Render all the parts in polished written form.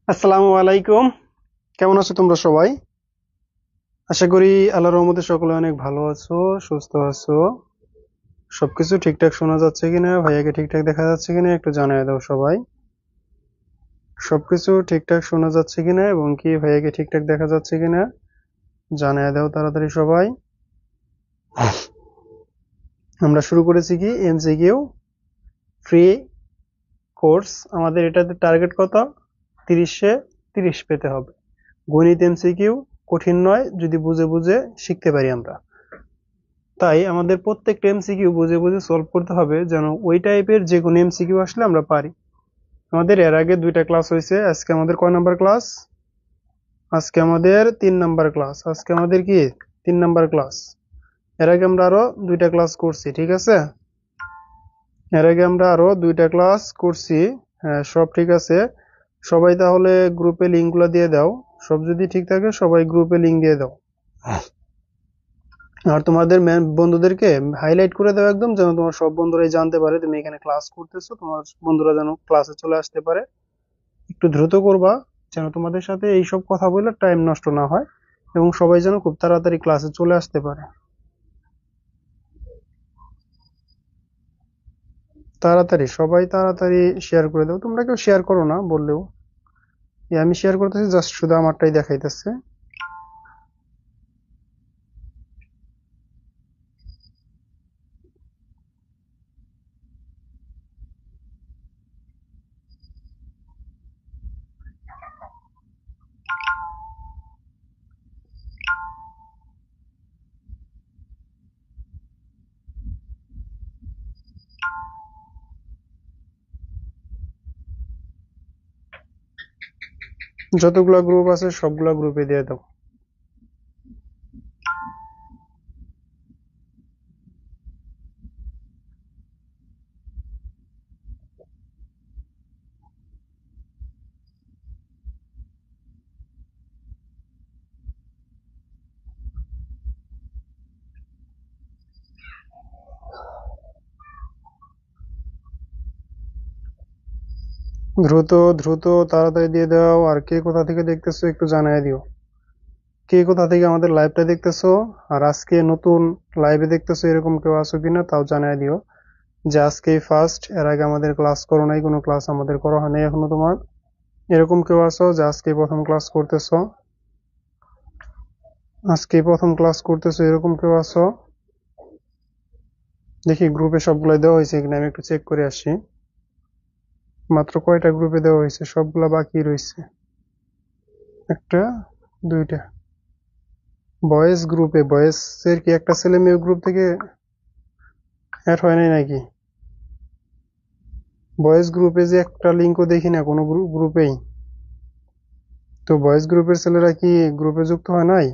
আসসালামু আলাইকুম। কেমন আছো তোমরা সবাই? আশা করি আল্লাহর রহমতে সকলে অনেক ভালো আছো, সুস্থ আছো। সবকিছু ঠিকঠাক শোনা যাচ্ছে কিনা, ভাইয়াকে ঠিকঠাক দেখা যাচ্ছে কিনা একটু জানিয়ে দাও সবাই। সবকিছু ঠিকঠাক শোনা যাচ্ছে কিনা এবং কি ভাইয়াকে ঠিকঠাক দেখা যাচ্ছে কিনা জানিয়ে দাও তাড়াতাড়ি সবাই। আমরা শুরু করেছি কি এমসিকিউ ফ্রি কোর্স। আমাদের এটাতে টার্গেট কত? 30-এ 30 পেতে হবে। গণিত এমসিকিউ কঠিন নয় যদি বুঝে বুঝে শিখতে পারি আমরা। তাই আমাদের প্রত্যেকটা এমসিকিউ বুঝে বুঝে সলভ করতে হবে যেন ওই টাইপের যে কোনো এমসিকিউ আসলে আমরা পারি। আমাদের এর আগে 2টা ক্লাস হয়েছে। আজকে আমাদের কয় নাম্বার ক্লাস? আজকে আমাদের 3 নাম্বার ক্লাস। আজকে আমাদের কি 3 নাম্বার ক্লাস। এর আগে আমরা আরো 2টা ক্লাস করছি, ঠিক আছে? এর আগে আমরা আরো 2টা ক্লাস করছি। হ্যাঁ, সব ঠিক আছে। সবাই তাহলে গ্রুপে লিঙ্কগুলো দিয়ে দাও। সব যদি ঠিক থাকে সবাই গ্রুপে লিঙ্ক দিয়ে দাও। আর তোমাদের বন্ধুদেরকে হাইলাইট করে দাও একদম, যেন তোমার সব বন্ধুরাই জানতে পারে তুমি এখানে ক্লাস করতেছো, তোমার বন্ধুরা যেন ক্লাসে চলে আসতে পারে। একটু দ্রুত করবা যেন তোমাদের সাথে এইসব কথা বলে টাইম নষ্ট না হয় এবং সবাই যেন খুব তাড়াতাড়ি ক্লাসে চলে আসতে পারে। তাড়াতাড়ি সবাই তাড়াতাড়ি শেয়ার করে দাও। তোমরা কেউ শেয়ার করো না বললেও, আমি শেয়ার করতেছি, জাস্ট শুধু আমারটাই দেখাইতেছে। যতগুলা গ্রুপ আছে সবগুলা গ্রুপে দিয়ে দাও। দ্রুত দ্রুত তাড়াতাড়ি দিয়ে দাও। আর কে কোথা থেকে দেখতেছো একটু জানাই দিও। কে কোথা থেকে আমাদের লাইভটা দেখতেছো আর আজকে নতুন লাইভে দেখতেছো এরকম কেউ আছো কিনা তাও জানাই দিও। যে আজকেই ফার্স্ট, এর আগে আমাদের ক্লাস করো নাই, কোনো ক্লাস আমাদের করা হয় নাই এখনো তোমার, এরকম কেউ আছো যে আজকে প্রথম ক্লাস করতেছো? আজকে প্রথম ক্লাস করতেছো এরকম কেউ আছো? দেখি গ্রুপে সবগুলাই দেওয়া হয়েছে কিনা, আমি একটু চেক করে আসি। মাত্র কয়টা গ্রুপে দেওয়া হয়েছে? সবগুলা বাকি রয়েছে। একটা, দুইটা। বয়েজ গ্রুপে, বয়েজ এর কি একটা ছেলে মেয়ে গ্রুপ থেকে অ্যাড হয় নাই নাকি? বয়েজ গ্রুপে যে একটা লিঙ্কও দেখি না কোনো গ্রুপেই। তো বয়েজ গ্রুপের ছেলেরা কি গ্রুপে যুক্ত হয় নাই?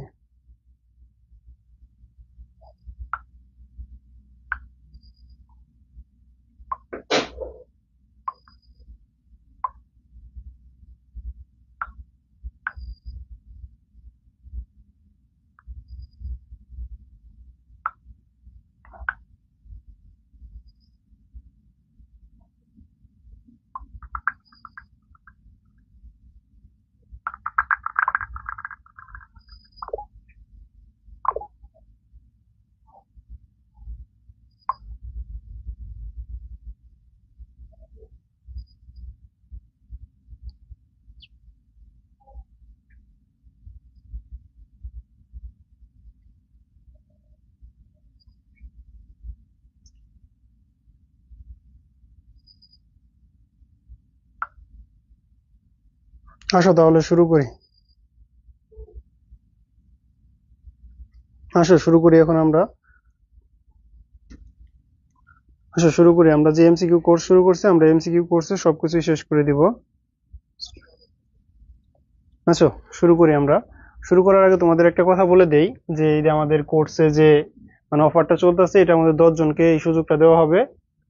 আসো তাহলে শুরু করি। আসো শুরু করি এখন আমরা। আসো শুরু করি। আমরা যে এমসিকিউ কোর্স শুরু করছি, আমরা এমসিকিউ কোর্সে সবকিছু শেষ করে দিব। আসো শুরু করি আমরা। শুরু করার আগে তোমাদের একটা কথা বলে দেই যে এই যে আমাদের কোর্সে যে মানে অফারটা চলতেছে, এটা আমাদের 10 জনকে এই সুযোগটা দেওয়া হবে।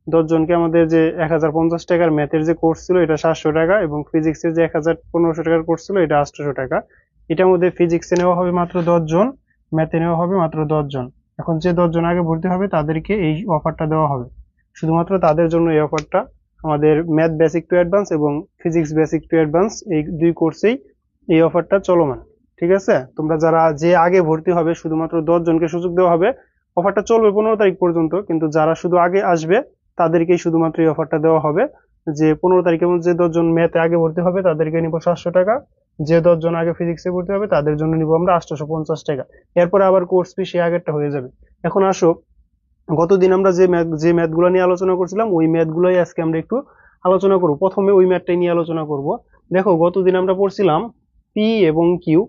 10 জনকে আমাদের যে 1050 টাকার ম্যাথের যে কোর্স ছিল এটা 700 টাকা এবং ফিজিক্সের যে 1500 টাকার কোর্স ছিল এটা 800 টাকা। এটার মধ্যে ফিজিক্সে নেওয়া হবে মাত্র 10 জন, ম্যাথে নেওয়া হবে মাত্র 10 জন। এখন যে 10 জন আগে ভর্তি হবে তাদেরকে এই অফারটা দেওয়া হবে, শুধুমাত্র তাদের জন্য এই অফারটা। আমাদের ম্যাথ বেসিক টু অ্যাডভান্স এবং ফিজিক্স বেসিক টু অ্যাডভান্স এই দুই কোর্সেই এই অফারটা চলমান। ঠিক আছে, তোমরা যারা যে আগে ভর্তি হবে শুধুমাত্র 10 জনকে সুযোগ দেওয়া হবে। অফারটা চলবে 15 তারিখ পর্যন্ত, কিন্তু যারা শুধু আগে আসবে তাদেরকেই শুধুমাত্র এই অফারটা দেওয়া হবে। যে 15 তারিখের মধ্যে যে 10 জন ম্যাথে আগে ভর্তি হবে তাদেরকে নিব 700 টাকা, যে 10 জন আগে ফিজিক্সে ভর্তি হবে তাদের জন্য নিব আমরা 850 টাকা। এরপরে আবার কোর্স ফি সে আগেরটা হয়ে যাবে। এখন আসো, গতদিন আমরা যে ম্যাথগুলো নিয়ে আলোচনা করছিলাম ওই ম্যাথগুলোই আজকে আমরা একটু আলোচনা করব। প্রথমে ওই ম্যাথটাই নিয়ে আলোচনা করব। দেখো, গতদিন আমরা পড়ছিলাম পি এবং কিউ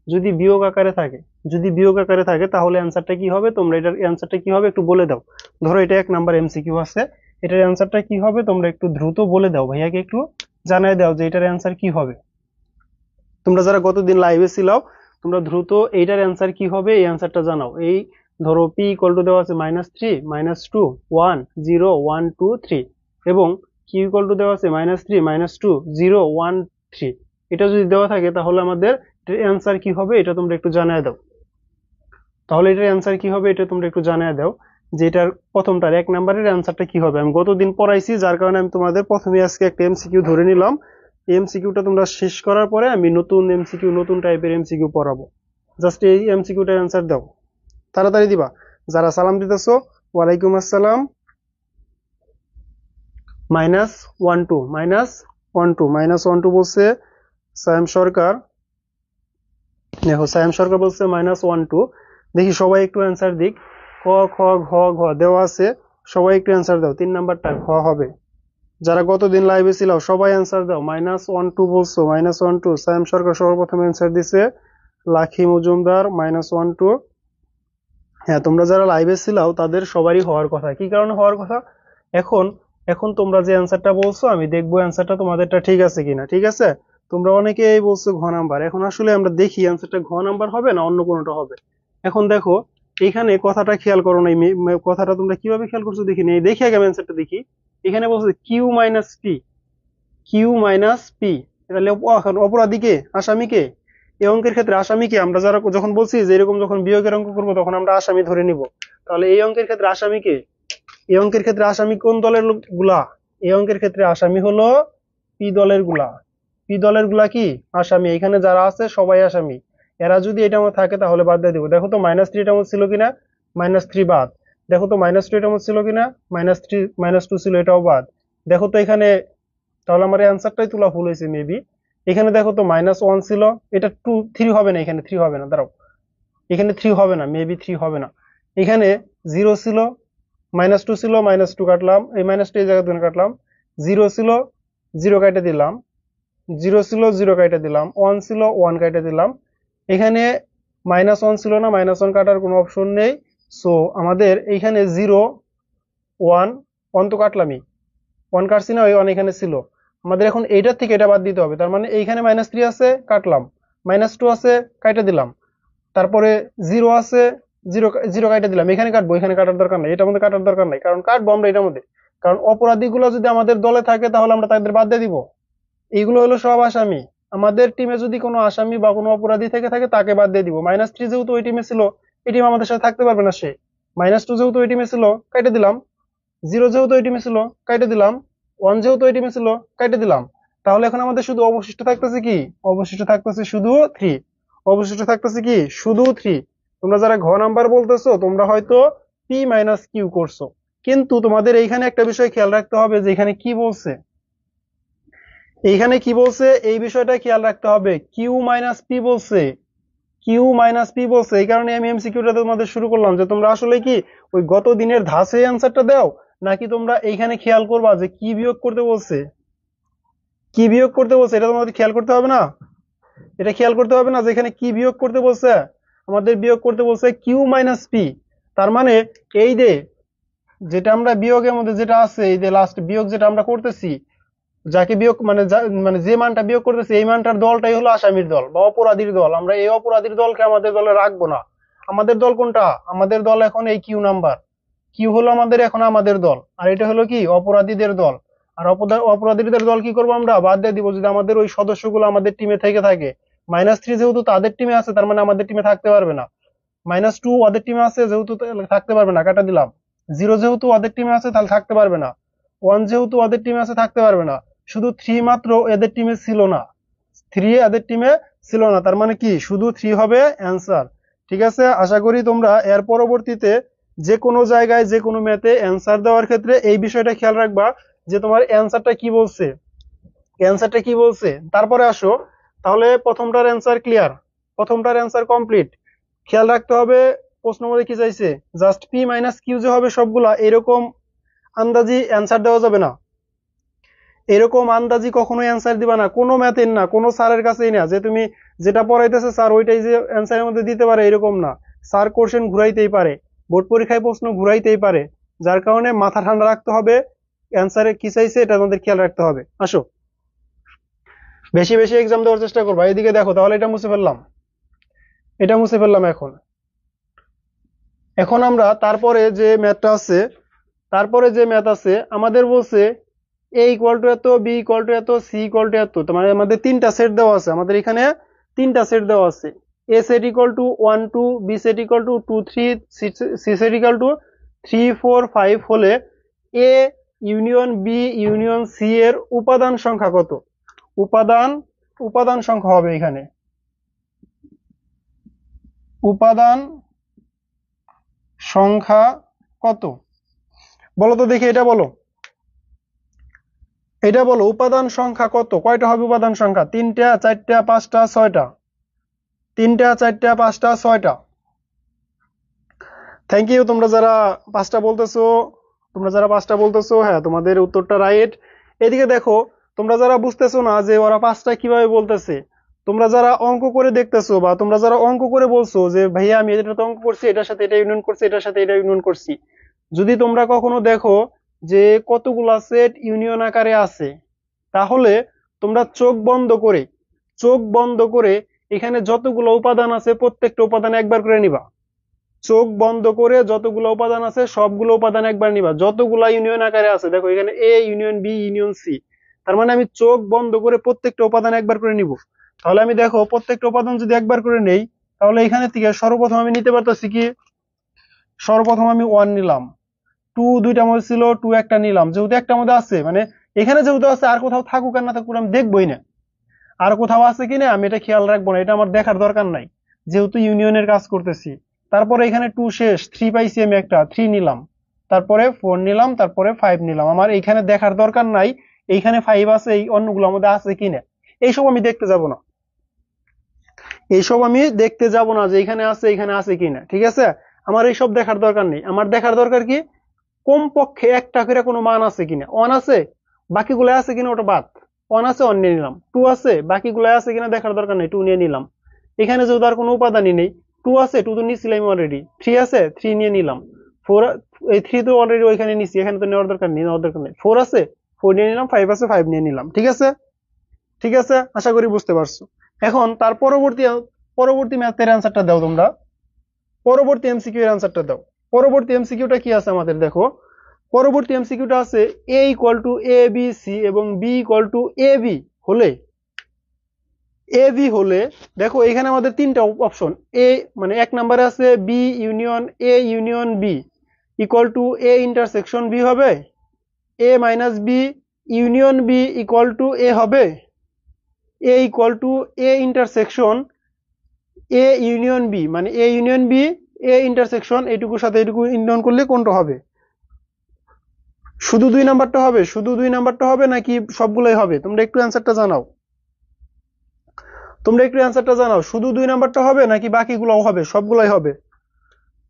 যদি বিয়োগ আকারে থাকে, তাহলে অ্যান্সারটা কি হবে, তোমরা এটার অ্যান্সারটা কি হবে একটু বলে দাও। ধরো এটা 1 নাম্বার এমসিকিউ আছে, এটার অ্যান্সারটা কি হবে তোমরা একটু দ্রুত বলে দাও, ভাইয়াকে একটু জানাই দাও যে এটার অ্যান্সার কি হবে। তোমরা যারা গতদিন লাইভে ছিলাও তোমরা দ্রুত এইটার অ্যান্সার কি হবে এই অ্যান্সারটা জানাও। এই ধরো পি ইকুয়াল টু দেওয়া আছে -3 -2 1 0 1 2 3 এবং কিউ ইকুয়াল টু দেওয়া আছে -3 -2 0 1 3। এটা যদি দেওয়া থাকে তাহলে আমাদের অ্যান্সার কি হবে এটা তোমরা একটু জানায় দাও। যে এটার প্রথমটার 1 নাম্বারের অ্যান্সারটা কি হবে। আমি গতদিন পড়াইছি যার কারণে আমি তোমাদের প্রথমে আজকে একটা এমসিকিউ ধরে নিলাম। এমসিকিউটা তোমরা শেষ করার পরে আমি নতুন এমসিকিউ, নতুন টাইপের এমসিকিউ পড়াবো। জাস্ট এই এমসিকিউটার অ্যান্সার দাও, তাড়াতাড়ি দিবা। যারা সালাম দিতেছো, ওয়ালাইকুম আসসালাম। -1 2 বলছে সায়েম সরকার। দেখো, সায়েম সরকার বলছে -1 2। দেখি সবাই একটু অ্যান্সার দিক। ক খ ঘ ঘ দেওয়া আছে, সবাই একটু অ্যান্সার দাও। 3 নাম্বারটা ঘ হবে। যারা গতদিন লাইভে ছিল সবাই অ্যান্সার দাও। -1 2 বলছো, -1 2। সায়েম সরকার সর্বপ্রথম অ্যান্সার দিছে। লাখি মজুমদার -1 2। হ্যাঁ, তোমরা যারা লাইভে ছিলাও তাদের সবারই হওয়ার কথা। কি কারণে হওয়ার কথা, এখন এখন তোমরা যে অ্যান্সারটা বলছো আমি দেখবো অ্যান্সারটা তোমাদেরটা ঠিক আছে কিনা। ঠিক আছে, তোমরা অনেকেই বলছো ঘ নাম্বার। এখন আসলে আমরা দেখি অ্যান্সারটা ঘ নাম্বার হবে না অন্য কোনোটা হবে। এখন দেখো, এইখানে কথাটা খেয়াল করো না, কথাটা তোমরা কিভাবে খেয়াল করছো দেখি নেই, দেখি আগে অ্যান্সারটা দেখি। এখানে বলছে কিউ মাইনাস পি, তাহলে এখন অপরাধীকে, আসামিকে, এই অঙ্কের ক্ষেত্রে আসামিকে আমরা যারা যখন বলছি যে এরকম যখন বিয়োগের অঙ্ক করবো তখন আমরা আসামি ধরে নিব। তাহলে এই অঙ্কের ক্ষেত্রে আসামিকে, এই অঙ্কের ক্ষেত্রে আসামি কোন দলের গুলা, এই অঙ্কের ক্ষেত্রে আসামি হলো পি দলের গুলা। পি দলের গুলা কি আসামি, এখানে যারা আছে সবাই আসামি। এরা যদি এটা মধ্যে থাকে তাহলে বাদ দিয়ে দিব। দেখো তো -3 এটা মধ্যে ছিল কিনা, -3 বাদ। দেখো তো -2 এটা মধ্যে ছিল কিনা, -3 -2 ছিল, এটাও বাদ। দেখো তো এখানে, তাহলে আমার অ্যান্সারটাই তোলা ভুল হয়েছে মেবি। এখানে দেখো তো -1 ছিল, এটা 2 3 হবে না, এখানে 3 হবে না, দাঁড়াও, এখানে 3 হবে না, মেবি 3 হবে না। এখানে 0 ছিল, -2 ছিল, -2 কাটলাম, এই -2 এই জায়গা থেকে কাটলাম। 0 ছিল, 0 কাটে দিলাম। 0 ছিল, 0 কাটে দিলাম। 1 ছিল, 1 কাটে দিলাম। এখানে -1 ছিল না, -1 কাটার কোনো অপশন নেই। সো আমাদের এইখানে 0 1 1 তো কাটলামই, 1 কাটছি না, ওই 1 এখানে ছিল। আমাদের এখন এইটার থেকে এটা বাদ দিতে হবে। তার মানে এইখানে -3 আছে, কাটলাম। -2 আছে, কাটে দিলাম। তারপরে 0 আছে, 0 0 কাটে দিলাম। এখানে কাটবো, এখানে কাটার দরকার নাই, এটার মধ্যে কাটার দরকার নাই, কারণ কাটবো আমরা এটার মধ্যে। কারণ অপরাধীগুলো যদি আমাদের দলে থাকে তাহলে আমরা তাদের বাদ দিয়ে দিব। এইগুলো হলো সব আসামি। আমাদের টিমে যদি কোনো আসামি বা কোনো অপরাধী থেকে থাকে তাকে বাদ দিয়ে দিব। -3 যেহেতু ওই টিমে ছিল, এই টিম আমাদের সাথে থাকতে পারবে না সে। -2 যেহেতু ওই টিমে ছিল, কেটে দিলাম। 0 যেহেতু ওই টিমে ছিল, কেটে দিলাম। 1 যেহেতু ওই টিমে ছিল, কেটে দিলাম। তাহলে এখন আমাদের শুধু অবশিষ্ট থাকতেছে কি, অবশিষ্ট থাকতেছে শুধু 3। অবশিষ্ট থাকতেছে কি শুধু 3। তোমরা যারা ঘ নাম্বার বলতেছো তোমরা হয়তো পি মাইনাস কিউ করছো, কিন্তু তোমাদের এইখানে একটা বিষয় খেয়াল রাখতে হবে যে এখানে কি বলছে, এইখানে কি বলছে এই বিষয়টা খেয়াল রাখতে হবে। কিউ মাইনাস পি বলছে, কিউ মাইনাস পি বলছে। এই কারণে আমি এমসিকিউটা তোমাদের শুরু করলাম যে তোমরা আসলে কি ওই গত দিনের ধাঁচে অ্যান্সারটা দাও, নাকি তোমরা এইখানে খেয়াল করবা যে কি বিয়োগ করতে বলছে, কি বিয়োগ করতে বলছে এটা তোমাদের খেয়াল করতে হবে না। এটা খেয়াল করতে হবে না যে এখানে কি বিয়োগ করতে বলছে। আমাদের বিয়োগ করতে বলছে কিউ মাইনাস পি। তার মানে এই যে যেটা আমরা বিয়োগের মধ্যে যেটা আছে, এই যে লাস্ট বিয়োগ যেটা আমরা করতেছি, যাকে বিয়োগ মানে যে মানটা বিয়োগ করতেছি এই মানটার দলটাই হলো আসামির দল বা অপরাধীর দল। আমরা এই অপরাধীর দলকে আমাদের দলে রাখবো না। আমাদের দল কোনটা, আমাদের দল এখন এই কিউ নাম্বার। কিউ হলো আমাদের এখন আমাদের দল, আর এটা হলো কি অপরাধীদের দল। আর অপরাধীদের দল কি করবো আমরা, বাদ দিয়ে দিব যদি আমাদের ওই সদস্যগুলো আমাদের টিমে থেকে থাকে। -3 যেহেতু তাদের টিমে আছে তার মানে আমাদের টিমে থাকতে পারবে না। -2 ওদের টিমে আছে যেহেতু থাকতে পারবে না, কাটা দিলাম। 0 যেহেতু ওদের টিমে আছে তাহলে থাকতে পারবে না। 1 যেহেতু ওদের টিমে আছে থাকতে পারবে না, শুধু 3 মাত্র এদের টিমে ছিল না, 3 এদের টিমে ছিল না, তার মানে কি শুধু 3 হবে অ্যান্সার। ঠিক আছে, আশা করি তোমরা এর পরবর্তীতে যে কোনো জায়গায় যে কোনো ম্যাথে অ্যান্সার দেওয়ার ক্ষেত্রে এই বিষয়টা খেয়াল রাখবা যে তোমার অ্যান্সারটা কি বলছে, অ্যান্সারটা কি বলছে। তারপরে আসো, তাহলে প্রথমটার অ্যান্সার ক্লিয়ার, প্রথমটার অ্যান্সার কমপ্লিট। খেয়াল রাখতে হবে প্রশ্ন মধ্যে কি চাইছে, জাস্ট পি মাইনাস কিউ যে হবে সবগুলা, এরকম আন্দাজি অ্যান্সার দেওয়া যাবে না, এরকম আন্দাজি কখনো অ্যান্সার দিবা না, কোনো ম্যাথের না, কোনো স্যারের কাছেই না যে তুমি যেটা পড়াইতেছে স্যার ওইটাই যে অ্যান্সারের মধ্যে দিতে পারে এরকম না। স্যার কোশ্চেন ঘুরাইতেই পারে, বোর্ড পরীক্ষায় প্রশ্ন ঘুরাইতেই পারে, যার কারণে মাথা ঠান্ডা রাখতে হবে, অ্যান্সারে কি চাইছে এটা আমাদের খেয়াল রাখতে হবে। আসো, বেশি বেশি এক্সাম দেওয়ার চেষ্টা করবা। এদিকে দেখো, তাহলে এটা মুছে ফেললাম, এটা মুছে ফেললাম। এখন এখন আমরা তারপরে যে ম্যাথটা আছে, তারপরে যে ম্যাথ আছে আমাদের বলছে এ ইকুয়াল টু এত, বি ইকুয়াল টু এত, সি ইকুয়াল টু এত, তার মানে আমাদের তিনটা সেট দেওয়া আছে, আমাদের এখানে তিনটা সেট দেওয়া আছে। A set equal to 1 2, B set equal to 2 3, C set equal to 3 4 5 হলে A union B union C এর উপাদান সংখ্যা কত? উপাদান উপাদান সংখ্যা হবে এখানে, উপাদান সংখ্যা কত বলো তো দেখি, এটা বলো, এটা বলো উপাদান সংখ্যা কত, কয়টা হবে উপাদান সংখ্যা? 3টা 4টা 5টা 6টা, 3টা 4টা 5টা 6টা। থ্যাংক ইউ তোমরা যারা 5টা বলতেছো, তোমরা যারা 5টা বলতেছো, হ্যাঁ তোমাদের উত্তরটা রাইট। এদিকে দেখো, তোমরা যারা বুঝতেছো না যে ওরা 5টা কিভাবে বলতেছে, তোমরা যারা অঙ্ক করে দেখতেছো বা তোমরা যারা অঙ্ক করে বলছো যে ভাইয়া আমি এটা তো অঙ্ক করছি, এটার সাথে এটা ইউনিয়ন করছি, এটার সাথে এটা ইউনিয়ন করছি, যদি তোমরা কখনো দেখো যে কতগুলা সেট ইউনিয়ন আকারে আছে, তাহলে তোমরা চোখ বন্ধ করে এখানে যতগুলো উপাদান আছে প্রত্যেকটা উপাদান একবার করে নিবা, চোখ বন্ধ করে যতগুলো উপাদান আছে সবগুলো উপাদান একবার নিবা, যতগুলা ইউনিয়ন আকারে আছে। দেখো এখানে A union B union C, তার মানে আমি চোখ বন্ধ করে প্রত্যেকটা উপাদান একবার করে নিব। তাহলে আমি দেখো প্রত্যেকটা উপাদান যদি একবার করে নেই, তাহলে এখানে থেকে সর্বপ্রথম আমি নিতে পারতেছি কি, সর্বপ্রথম আমি 1 নিলাম, 2 দুইটা মধ্যে ছিল, 2 একটা নিলাম, যেহেতু একটা মধ্যে আছে মানে এখানে যেহেতু আছে, আর কোথাও থাকুক আর না থাকুক আমি দেখবই না, আর কোথাও আছে কিনা আমি এটা খেয়াল রাখবো না, এটা আমার দেখার দরকার নাই, যেহেতু ইউনিয়নের কাজ করতেছি। তারপরে এখানে 2 শেষ, 3 পাইছি আমি একটা, 3 নিলাম, তারপরে 4 নিলাম, তারপরে 5 নিলাম, আমার এইখানে দেখার দরকার নাই এইখানে 5 আছে এই অন্যগুলোর মধ্যে আছে কিনা, এইসব আমি দেখতে যাব না, এইসব আমি দেখতে যাব না যে এখানে আছে কিনা। ঠিক আছে, আমার এইসব দেখার দরকার নেই, আমার দেখার দরকার কি কমপক্ষে একটা করে কোনো মান আছে কিনা, 1 আছে বাকিগুলো আছে কিনা ওটা বাদ, 1 আছে 1 নিয়ে নিলাম, 2 আছে বাকিগুলো আছে কিনা দেখার দরকার নেই, 2 নিয়ে নিলাম। এখানে যেহেতু আর কোনো উপাদানই নেই, 2 আছে 2 তো নিছিলাম অলরেডি, 3 আছে 3 নিয়ে নিলাম, 4 এই 3 তো অলরেডি ওইখানে নিছি, এখানে তো নেওয়ার দরকার নেই, 4 আছে 4 নিয়ে নিলাম, 5 আছে 5 নিয়ে নিলাম। ঠিক আছে, ঠিক আছে, আশা করি বুঝতে পারছো। এখন তার পরবর্তী পরবর্তী ম্যাথের অ্যান্সারটা দাও তোমরা, পরবর্তী এমসিকিউ এর অ্যান্সারটা দাও। পরবর্তী এমসিকিউটা কি আছে আমাদের দেখো, পরবর্তী এমসিকিউটা আছে A equal to A B C এবং B equal to A B হলে, এ বি হলে দেখো এখানে আমাদের তিনটা অপশন, এ মানে এক নম্বরে আছে B union A union B equal to A intersection B হবে, A minus B union B equal to A হবে, A equal to A intersection A union B, মানে A union B A intersection এইটুকুর সাথে এইটুকু union করলে কোনটা হবে? শুধু 2 নাম্বারটা হবে, শুধু 2 নাম্বারটা হবে নাকি সবগুলাই হবে? তোমরা একটু অ্যান্সারটা জানাও, তোমরা একটু অ্যান্সারটা জানাও, শুধু 2 নাম্বারটা হবে নাকি বাকিগুলোও হবে, সবগুলাই হবে?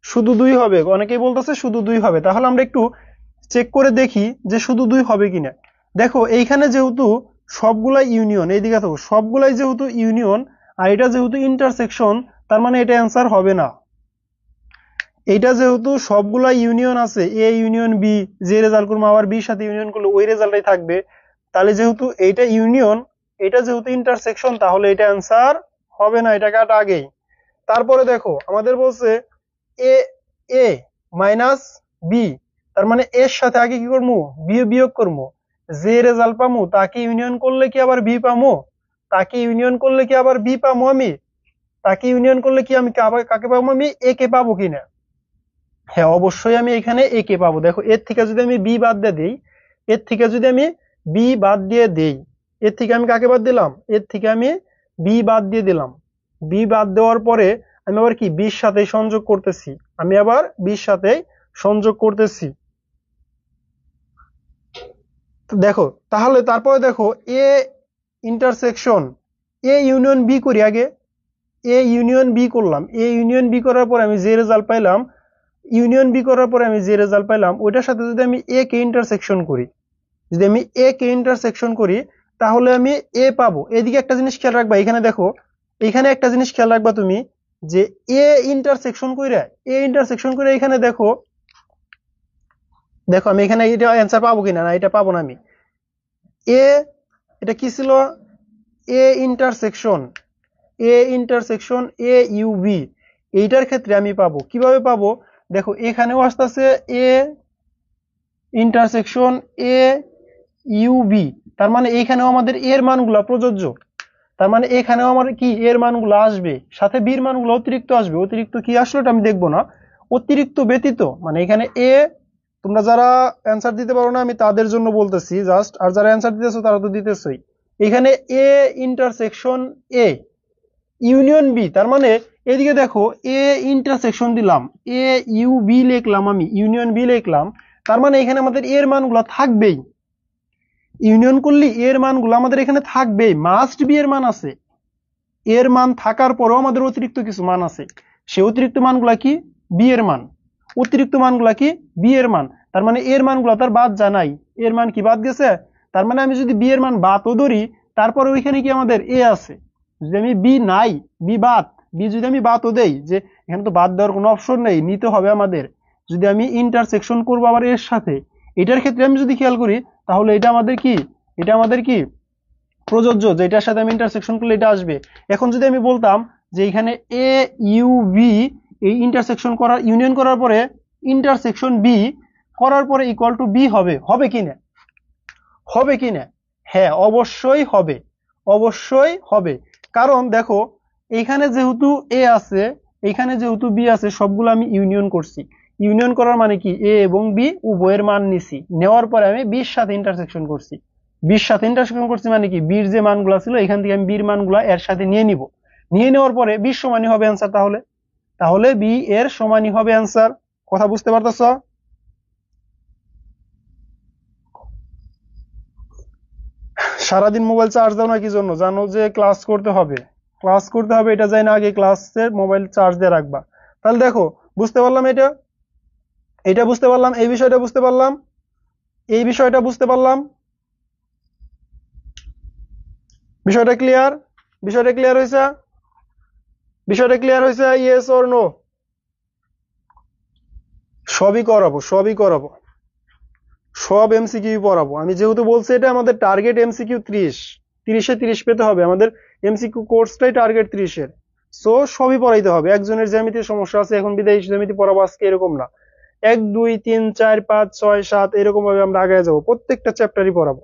শুধু 2 হবে, অনেকেই বলতেছে শুধু 2 হবে, তাহলে আমরা একটু চেক করে দেখি যে শুধু 2 হবে কিনা। দেখো এইখানে যেহেতু সবগুলাই ইউনিয়ন, এইদিকে দেখো সবগুলাই যেহেতু ইউনিয়ন আর এটা যেহেতু ইন্টারসেকশন, তার মানে এটা অ্যান্সার হবে না। এইটা যেহেতু সবগুলা ইউনিয়ন আছে, এ ইউনিয়ন বি, যে রেজাল্ট করবো আবার বির সাথে ইউনিয়ন করলে ওই রেজাল্টই থাকবে, তাহলে যেহেতু এইটা ইউনিয়ন, এটা যেহেতু ইন্টারসেকশন, তাহলে এটা অ্যান্সার হবে না, এটা কাটা আগেই। তারপরে দেখো আমাদের বলছে এ এ মাইনাস বি, তার মানে এর সাথে আগে কি করবো, বি বিয়োগ করবো, যে রেজাল্ট পামু তাকে ইউনিয়ন করলে কি আবার বি পামু, তাকে ইউনিয়ন করলে কি আবার বি পামু আমি, তাকে ইউনিয়ন করলে কি আমি কাকে পাবো, আমি এ কে পাবো কিনা? হ্যাঁ অবশ্যই আমি এখানে এ কে পাবো। দেখো এর থেকে যদি আমি বি বাদ দিয়ে দিই, এর থেকে যদি আমি বি বাদ দিয়ে দেই, এর থেকে আমি কাকে বাদ দিলাম, এর থেকে আমি বি বাদ দিয়ে দিলাম। বি বাদ দেওয়ার পরে আমি আবার কি বির সাথে সংযোগ করতেছি, আমি আবার বির সাথে সংযোগ করতেছি। দেখো তাহলে তারপরে দেখো A intersection A union B করি আগে। এ ইউনিয়ন বি করলাম, এ ইউনিয়ন বি করার পরে আমি যে রেজাল্ট পাইলাম, ইউনিয়ন বি করার পরে আমি যে রেজাল্ট পাইলাম ওইটার সাথে যদি আমি এ কে ইন্টারসেকশন করি, যদি আমি এ কে ইন্টারসেকশন করি তাহলে আমি এ পাবো। এদিকে একটা জিনিস খেয়াল রাখবা, এখানে দেখো, এখানে একটা জিনিস খেয়াল রাখবা তুমি, যে এ ইন্টারসেকশন করে এখানে দেখো, দেখো আমি এখানে এটা অ্যান্সার পাবো কিনা, না এটা পাবো না আমি। এ এটা কি ছিল, এ ইন্টারসেকশন এ ইউবি, এইটার ক্ষেত্রে আমি পাবো কিভাবে পাবো, দেখো এখানেও আসতেছে এ ইন্টারসেকশন এ ইউবি, তার মানে এখানেও আমাদের এর মানগুলা প্রযোজ্য, তার মানে এখানেও আমার কি এর মানগুলো আসবে, সাথে বির মানগুলো অতিরিক্ত আসবে। অতিরিক্ত কি আসলো এটা আমি দেখবো না, অতিরিক্ত ব্যতীত মানে এখানে এ, তোমরা যারা অ্যান্সার দিতে পারো না আমি তাদের জন্য বলতেছি জাস্ট, আর যারা অ্যান্সার দিতেছো তারা তো দিতেছই। এখানে A intersection A union B, তার মানে এদিকে দেখো এ ইন্টারসেকশন দিলাম, এ ইউ বি লিখলাম, আমি ইউনিয়ন বি লিখলাম, তার মানে এখানে আমাদের এর মানগুলো থাকবেই। ইউনিয়ন করলে এর মানগুলো আমাদের এখানে থাকবেই, মাস্ট বি এর মান আছে। এর মান থাকার পরেও আমাদের অতিরিক্ত কিছু মান আছে, সে অতিরিক্ত মানগুলা কি বি এর মান, অতিরিক্ত মানগুলা কি বি এর মান, তার মানে এর মানগুলো তার বাদ জানাই, এর মান কি বাদ গেছে, তার মানে আমি যদি বি এর মান বাদও ধরি তারপরে ওইখানে কি আমাদের এ আছে, যদি আমি বি নাই, বি বাদ, বি যদি আমি বাদও দেই, যে এখানে তো বাদ দেওয়ার কোনো অপশন নেই, নিতে হবে আমাদের, যদি আমি ইন্টারসেকশন করবো আবার এর সাথে, এটার ক্ষেত্রে আমি যদি খেয়াল করি তাহলে এটা আমাদের কি, এটা আমাদের কি প্রযোজ্য, যে এটার সাথে আমি ইন্টারসেকশন করলে এটা আসবে। এখন যদি আমি বলতাম যে এখানে এ ইউ বি, এই ইন্টারসেকশন করার, ইউনিয়ন করার পরে ইন্টারসেকশন বি করার পরে ইকুয়াল টু বি হবে, হবে কিনা, হবে কিনা, হ্যাঁ অবশ্যই হবে, অবশ্যই হবে। কারণ দেখো এখানে যেহেতু এ আছে, এখানে যেহেতু বি আছে, সবগুলো আমি ইউনিয়ন করছি, ইউনিয়ন করার মানে কি এ এবং বি উভয়ের মান নিছি, নেওয়ার পরে আমি বির সাথে ইন্টারসেকশন করছি, বির সাথে ইন্টারসেকশন করছি মানে কি বির যে মানগুলো ছিল এখান থেকে আমি বির মানগুলো এর সাথে নিয়ে নিব, নিয়ে নেওয়ার পরে বির সমানই হবে অ্যান্সার, তাহলে তাহলে বি এর সমানই হবে অ্যান্সার। কথা বুঝতে পারতেছ? সারাদিন মোবাইল চার্জ দাও না কি জন্য, জানো যে ক্লাস করতে হবে, ক্লাস করতে হবে এটা যাই না, আগে ক্লাসের মোবাইল চার্জ দিয়ে রাখবা। তাহলে দেখো বুঝতে পারলাম, এটা এটা বুঝতে পারলাম, এই বিষয়টা বুঝতে পারলাম, এই বিষয়টা বুঝতে পারলাম, বিষয়টা ক্লিয়ার, বিষয়টা ক্লিয়ার হয়েছে, বিষয়টা ক্লিয়ার হয়েছে, ইয়েস অর নো? সবই করাবো, সবই করাবো, সব এমসিকিউ পড়াবো। আমি যেহেতু বলছি এটা আমাদের টার্গেট এমসিকিউ 30, 30-এ 30 পেতে হবে, আমাদের এমসিকিউ কোর্সটাই টার্গেট 30-এর। সো সবই পড়াইতে হবে, একজনের জ্যামিতির সমস্যা আছে এখন বিদায় জ্যামিতি পড়াবো আজকে এরকম না, 1 2 3 4 5 6 7 এরকম ভাবে আমরা আগে যাবো, প্রত্যেকটা চ্যাপ্টারই পড়াবো।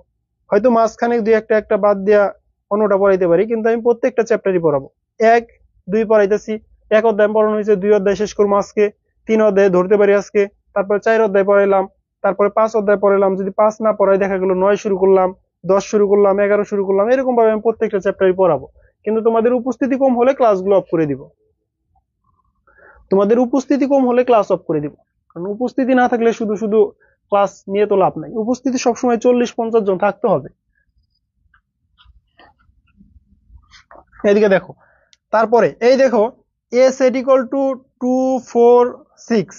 হয়তো মাঝখানে দুই একটা একটা বাদ দিয়া অন্যটা পড়াইতে পারি, কিন্তু আমি প্রত্যেকটা চ্যাপ্টারই পড়াবো। 1 2 পড়াইতেছি, 1 অধ্যায় পড়ানো হয়েছে, 2 অধ্যায় শেষ করবো আজকে, 3 অধ্যায় ধরতে পারি আজকে, তারপরে 4 অধ্যায় পড়াইলাম, তারপরে 5 অধ্যায় পড়াইলাম, যদি 5 না পড়াই দেখা গেল 9 শুরু করলাম, 10 শুরু করলাম, 11 শুরু করলাম, এরকম ভাবে আমি প্রত্যেকটা চ্যাপ্টারই পড়াবো। কিন্তু তোমাদের উপস্থিতি কম হলে ক্লাসগুলো অফ করে দিব, তোমাদের উপস্থিতি কম হলে ক্লাস অফ করে দিব, কারণ উপস্থিতি না থাকলে শুধু শুধু ক্লাস নিয়ে তো লাভ নাই, উপস্থিতি সবসময় 40-50 জন থাকতে হবে। এদিকে দেখো, তারপরে এই দেখো A set equal to 2 4 6,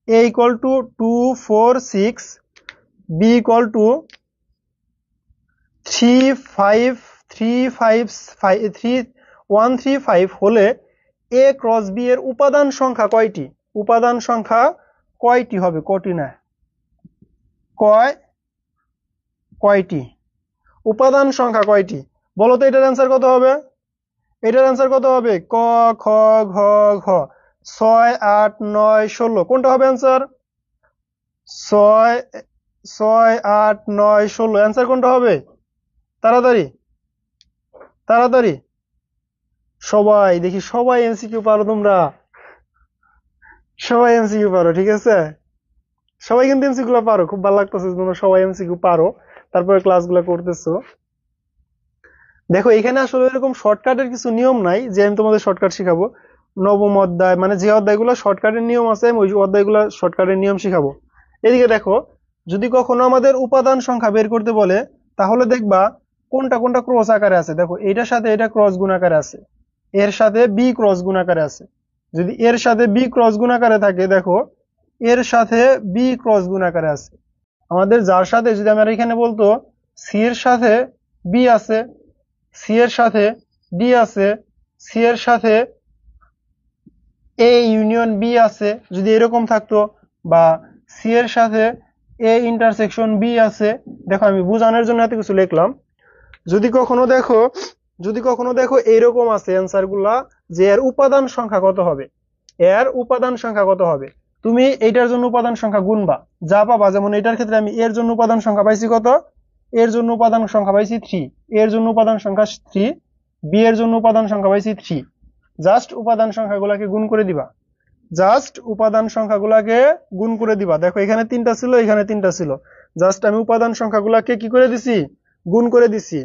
A equal to 2 4 6, B equal to 3 5 3 5 3 1 3 5 হলে এ ক্রস বি এর উপাদান সংখ্যা কয়টি, উপাদান সংখ্যা কয়টি হবে, কটি না, কয়টি উপাদান সংখ্যা কয়টি, বলো তো এটার অ্যান্সার কত হবে, এটার অ্যান্সার কত হবে, ক খ ঘ ঘ, 6 8 9 16, কোনটা হবে অ্যান্সার, 6 6 8 9 16, অ্যান্সার কোনটা হবে, তাড়াতাড়ি তাড়াতাড়ি, সবাই দেখি, সবাই এমসিকিউ পারো তোমরা, সবাই এমসিকিউ পারো, ঠিক আছে। সবাই কিন্তু এমসিকিউ গুলো পারো, খুব ভালো লাগতেছে তোমরা সবাই এমসিকিউ পারো, তারপরে ক্লাসগুলো করতেছো। দেখো এখানে আসলে এরকম শর্টকাটের কিছু নিয়ম নাই যে আমি তোমাদের শর্টকাট শিখাবো। নবম অধ্যায় মানে যে অধ্যায়গুলো শর্টকাটের নিয়ম আছে আমি ওই অধ্যায়গুলো শর্টকাটের নিয়ম শিখাবো। এদিকে দেখো, যদি কখনো আমাদের উপাদান সংখ্যা বের করতে বলে তাহলে দেখবা কোনটা কোনটা ক্রস আকারে আছে। দেখো এটার সাথে এটা ক্রস গুণ আকারে আছে, এর সাথে বি ক্রস গুণ আকারে আছে। যদি এর সাথে বি ক্রস গুণ আকারে থাকে, দেখো এর সাথে বি ক্রস গুণ আকারে আছে। আমাদের যার সাথে যদি আমার এখানে বলতো সি এর সাথে বি আছে, সি এর সাথে ডি আছে, সি এর সাথে এ ইউনিয়ন বি আছে, যদি এরকম থাকতো, বা সি এর সাথে এ ইন্টারসেকশন বি আছে। দেখো আমি বোঝানোর জন্য এত কিছু লিখলাম। যদি কখনো দেখো, যদি কখনো দেখো এরকম আছে অ্যান্সার গুলা যে এর উপাদান সংখ্যা কত হবে, এর উপাদান সংখ্যা কত হবে, তুমি এইটার জন্য উপাদান সংখ্যা গুনবা, যা পাবা। যেমন এটার ক্ষেত্রে আমি এর জন্য উপাদান সংখ্যা পাইছি কত, এর জন্য উপাদান সংখ্যা পাইছি 3, এর জন্য উপাদান সংখ্যা 3, বি এর জন্য উপাদান সংখ্যা পাইছি 3। জাস্ট উপাদান সংখ্যাগুলোকে গুণ করে দিবা, জাস্ট উপাদান সংখ্যাগুলোকে গুণ করে দিবা। দেখো এখানে 3টা ছিল, এখানে 3টা ছিল, জাস্ট আমি উপাদান সংখ্যাগুলোকে কি করে দিছি, গুণ করে দিছি।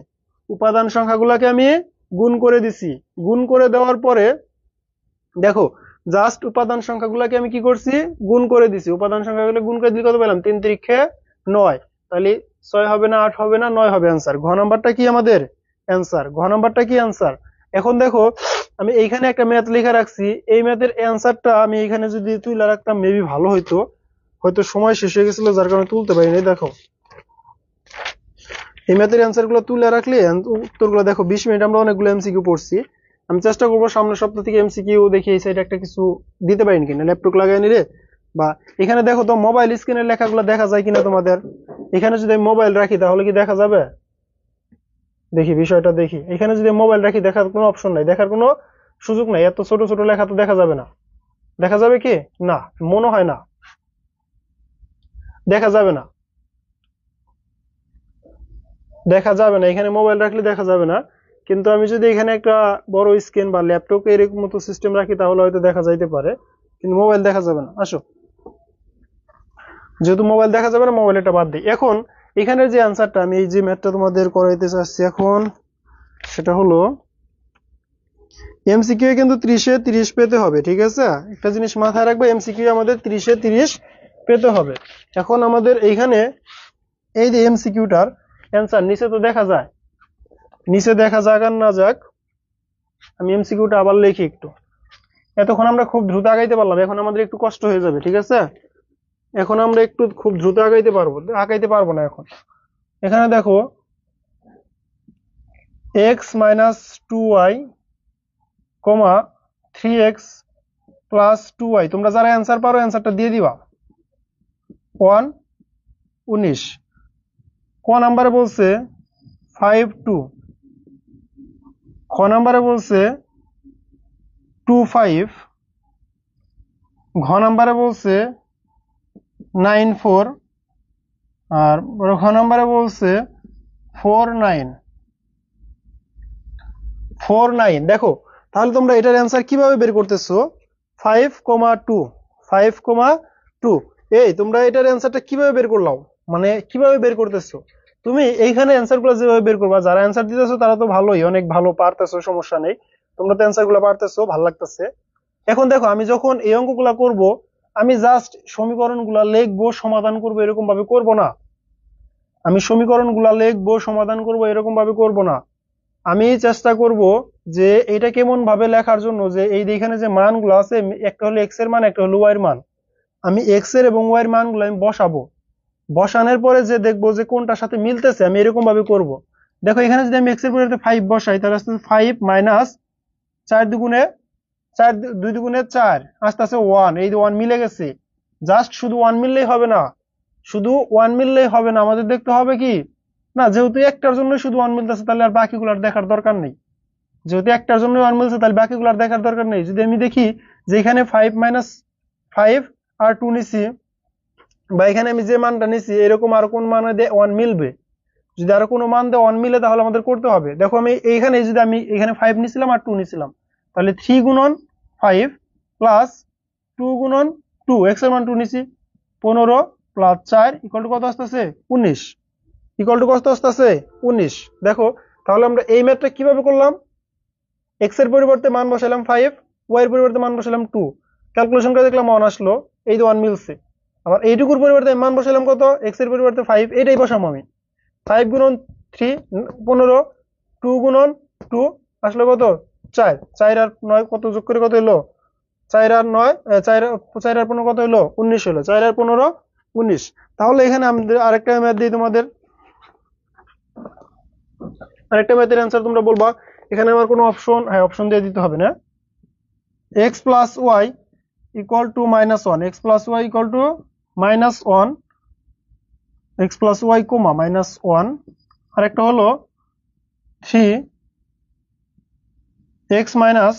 উপাদান সংখ্যাগুলোকে আমি গুণ করে দিছি। গুণ করে দেওয়ার পরে দেখো জাস্ট উপাদান সংখ্যাগুলোকে আমি কি করছি, গুণ করে দিছি। উপাদান সংখ্যাগুলো গুণ করে দিলে কত পেলাম, 3 3 9। তাহলে 6 হবে না, 8 হবে না, 9 হবে অ্যান্সার। ঘ নাম্বারটা কি আমাদের অ্যান্সার, ঘ নাম্বারটা কি অ্যান্সার। এখন দেখো আমি এইখানে একটা ম্যাথ লেখা রাখছি, এই ম্যাথের অ্যান্সারটা আমি এখানে যদি তুলে রাখতাম মেবি ভালো হইতো, হয়তো সময় শেষ হয়ে গেছিল যার কারণে তুলতে পারিনি। দেখো এই ম্যাথের অ্যান্সার গুলো তুলে রাখলে উত্তরগুলো দেখো 20 মিনিট আমরা অনেকগুলো এমসিকিউ পড়ছি। আমি চেষ্টা করবো সামনের সপ্তাহ থেকে এমসিকিউ দেখি এই সাইডে একটা কিছু দিতে পারিনি কিনা, ল্যাপটপ লাগাই নিলে। বা এখানে দেখো তো মোবাইল স্ক্রিনের লেখাগুলো দেখা যায় কিনা তোমাদের। এখানে যদি আমি মোবাইল রাখি তাহলে কি দেখা যাবে, দেখি বিষয়টা দেখি। এখানে যদি মোবাইল রাখি দেখার কোনো অপশন নাই, দেখার কোনো সুযোগ নাই, এত ছোট ছোট লেখা তো দেখা যাবে না। দেখা যাবে কি না, মনে হয় না দেখা যাবে না, দেখা যাবে না। এখানে মোবাইল রাখলে দেখা যাবে না, কিন্তু আমি যদি এখানে একটা বড় স্ক্রিন বা ল্যাপটপে এরকম মতো সিস্টেম রাখি তাহলে হয়তো দেখা যাইতে পারে, কিন্তু মোবাইল দেখা যাবে না। আসো, যেহেতু মোবাইল দেখা যাবে না মোবাইল এটা বাদ দিই। এখন এখানের যে অ্যান্সারটা আমি এই যে ম্যাথটা তোমাদের করাইতে চাচ্ছি এখন, সেটা হলো এমসিকিউ কিন্তু 30-এ 30 পেতে হবে, ঠিক আছে। একটা জিনিস মাথায় রাখবে, এমসিকিউ আমাদের 30-এ 30 পেতে হবে। এখন আমাদের এইখানে এই যে এমসিকিউটার অ্যান্সার নিচে তো দেখা যায়, নিচে দেখা যাক আর না যাক, আমি এমসিকিউটা আবার লিখি একটু। এতক্ষণ আমরা খুব দ্রুত আগাইতে পারলাম, এখন আমাদের একটু কষ্ট হয়ে যাবে, ঠিক আছে। এখন আমরা একটু খুব দ্রুত আগাইতে পারবো না এখন। এখানে দেখো x-2y, 3x + 2y, তোমরা যারা অ্যান্সার পারো অ্যান্সারটা দিয়ে দিবা। 1-19। ক নাম্বারে বলছে 5-2, খ নাম্বারে বলছে 2-5, ঘ নাম্বারে বলছে 9-4, আর ঘ নাম্বারে বলছে 4-9। দেখো তাহলে তোমরা এটার অ্যান্সার কিভাবে বের করতেছো, 5,2, 5,2। এই তোমরা এটার অ্যান্সারটা কিভাবে বের করলাও, মানে কিভাবে বের করতেছো তুমি এইখানে অ্যান্সার গুলো যেভাবে বের করবা, যারা অ্যান্সার দিতেছো তারা তো ভালোই, অনেক ভালো পারতেছো, সমস্যা নেই, তোমরা তো অ্যান্সার গুলো পারতেছো, ভালো লাগতেছে। এখন দেখো আমি যখন এই অঙ্কগুলা করব, আমি জাস্ট সমীকরণ গুলা লিখবো সমাধান করবো এরকম ভাবে করবো না। আমি সমীকরণ গুলা লিখবো সমাধান করবো এরকম ভাবে করবো না। আমি চেষ্টা করব যে এটা কেমন ভাবে লেখার জন্য, যে এই এখানে যে মানগুলো আছে, একটা হলো এক্স এর মান, একটা হলো ওয়াই এর মান, আমি এক্স এর এবং ওয়াই এর মানগুলো আমি বসাবো। বসানোর পরে যে দেখবো যে কোনটার সাথে মিলতেছে, আমি এরকম ভাবে করব। দেখো এখানে যদি আমি এক্স এর পরিবর্তে 5 বসাই তাহলে আসতে 5 - 4 দুগুণে 4, 2 দুগুণে 4, আস্তে আস্তে 1, এই 1 মিলে গেছে। জাস্ট শুধু 1 মিললেই হবে না, শুধু 1 মিললেই হবে না, আমাদের দেখতে হবে কি না, যেহেতু একটার জন্য শুধু 1 মিলতেছে তাহলে আর বাকিগুলোর দেখার দরকার নেই। যেহেতু একটার জন্য 1 মিলছে তাহলে বাকিগুলোর দেখার দরকার নেই। যদি আমি দেখি যে এখানে 5 - 5 আর 2 নিছি, বা এখানে আমি যে মানটা নিছি এরকম আর কোন মানে 1 মিলবে, যদি আরো কোনো মান দিয়ে 1 মিলে তাহলে আমাদের করতে হবে। দেখো আমি এইখানে যদি আমি এখানে 5 নিছিলাম আর 2 নিছিলাম, তাহলে 3 গুণন 5 প্লাস 2 গুণন 2, এক্স এর মান 2 নিছি, 15 প্লাস 4 ইকুয়াল টু কত আসতেছে 19, ইকুয়াল টু কত আসতেছে 19। দেখো তাহলে আমরা এই ম্যাথটা কিভাবে করলাম, এক্স এর পরিবর্তে মান বসালাম 5, ওয়াই এর পরিবর্তে মান বসালাম 2, ক্যালকুলেশন করে দেখলাম 1 আসলো, এই যে 1 মিলছে। আবার এইটুকুর পরিবর্তে মান বসালাম কত, এক্স এর পরিবর্তে 5, এটাই বসাবো আমি। 5 গুণন 3 15, 2 গুণন 2 আসলো কত 4, 4 আর 9 কত যোগ করে কত হলো 4 আর 9 4 আর 15 কত হলো 19 হলো, 4 আর 15 19। তাহলে এখানে আমাদের আরেকটা ম্যাথ দিই তোমাদের, আরেকটা ম্যাথের অ্যান্সার তোমরা বলবা। এখানে আমার কোনো অপশন, হ্যাঁ অপশন দিয়ে দিতে হবে না। x plus y equal to minus 1, x plus y equal to minus 1, x plus y comma minus 1, আর একটা হলো 3x মাইনাস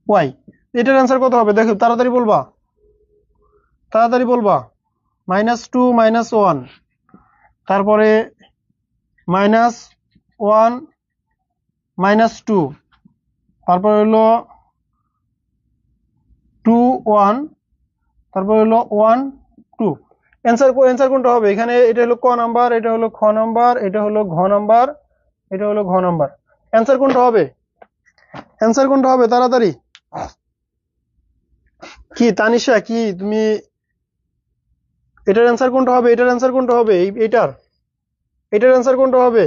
ওয়াই। এটার অ্যান্সার কত হবে দেখো, তাড়াতাড়ি বলবা, তাড়াতাড়ি বলবা। মাইনাস 2 মাইনাস 1, তারপরে মাইনাস 1 মাইনাস 2, তারপর হলো 2 1, তারপর হলো 1 2। অ্যান্সার কোনটা হবে এখানে, এটা হলো ক নাম্বার, এটা হলো খ নাম্বার, এটা হলো ঘ নাম্বার, এটা হলো ঘ নাম্বার। অ্যান্সার কোনটা হবে, অ্যান্সার কোনটা হবে তাড়াতাড়ি। কি তানিশা, কি তুমি, এটার অ্যান্সার কোনটা হবে, এটার অ্যান্সার কোনটা হবে, এটার অ্যান্সার কোনটা হবে,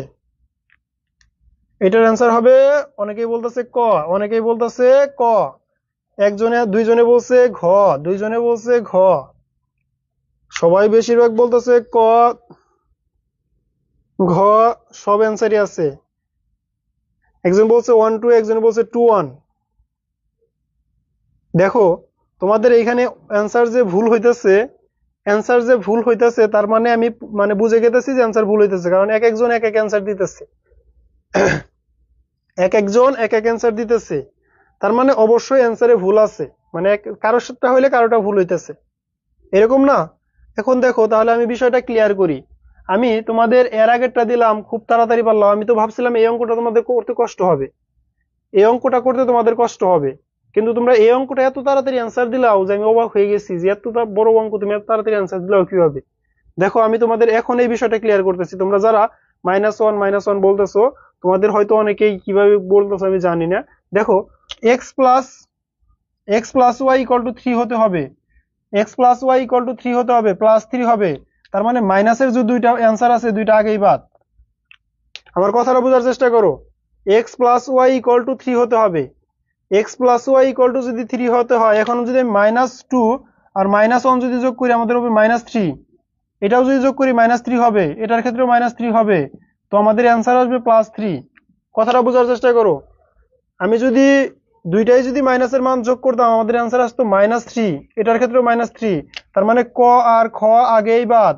এটার অ্যান্সার হবে, অনেকেই বলতেছে ক, অনেকেই বলতেছে ক, একজনে দুইজনে বলছে ঘ, দুইজনে বলছে ঘ, সবাই বেশিরভাগ বলতেছে ক ঘ, সব অ্যান্সারই আছে। একজন বলছে 1 2, একজন বলছে 2 1। দেখো তোমাদের এইখানে অ্যান্সার যে ভুল হইতেছে, অ্যান্সার যে ভুল হইতেছে তার মানে আমি মানে বুঝে গেতেছি যে অ্যান্সার ভুল হইতেছে, কারণ এক একজন এক এক অ্যান্সার দিতেছে, এক একজন এক এক অ্যান্সার দিতেছে, তার মানে অবশ্যই অ্যান্সারে ভুল আছে, মানে কারোর সাথে হইলে কারোটা ভুল হইতেছে, এরকম না। এখন দেখো তাহলে আমি বিষয়টা ক্লিয়ার করি। আমি তোমাদের এর আগেরটা দিলাম, খুব তাড়াতাড়ি পারলাম, আমি তো ভাবছিলাম এই অঙ্কটা তোমাদের করতে কষ্ট হবে, এই অঙ্কটা করতে তোমাদের কষ্ট হবে, কিন্তু তোমরা এই অঙ্কটা এত তাড়াতাড়ি অ্যান্সার দিলাও যে আমি অবাক হয়ে গেছি যে এত বড় অঙ্ক তুমি এত তাড়াতাড়ি অ্যান্সার দিলাও কিভাবে। দেখো আমি তোমাদের এখন এই বিষয়টা ক্লিয়ার করতেছি। তোমরা যারা -1 বলতেছো, তোমাদের হয়তো অনেকেই কিভাবে বলতেছো আমি জানি না। দেখো x plus y equal to 3 হতে হবে, x plus y equal to 3 হতে হবে, প্লাস 3 হবে, তার মানে মাইনাসের যে দুইটা অ্যান্সার আছে দুইটা আগেই বাদ। আমার কথাটা বোঝার চেষ্টা করো, x plus y equal to 3 হতে হবে, x plus y equal to যদি 3 হতে হয়, এখন যদি -2 আর -1 যদি যোগ করি আমাদের হবে -3, এটাও যদি যোগ করি -3 হবে, এটার ক্ষেত্রেও -3 হবে, তো আমাদের অ্যান্সার আসবে +3। কথাটা বোঝার চেষ্টা করো, আমি যদি দুইটাই যদি মাইনাসের মান যোগ করতাম আমাদের অ্যান্সার আসতো -3, এটার ক্ষেত্রেও -3, তার মানে ক আর খ আগেই বাদ,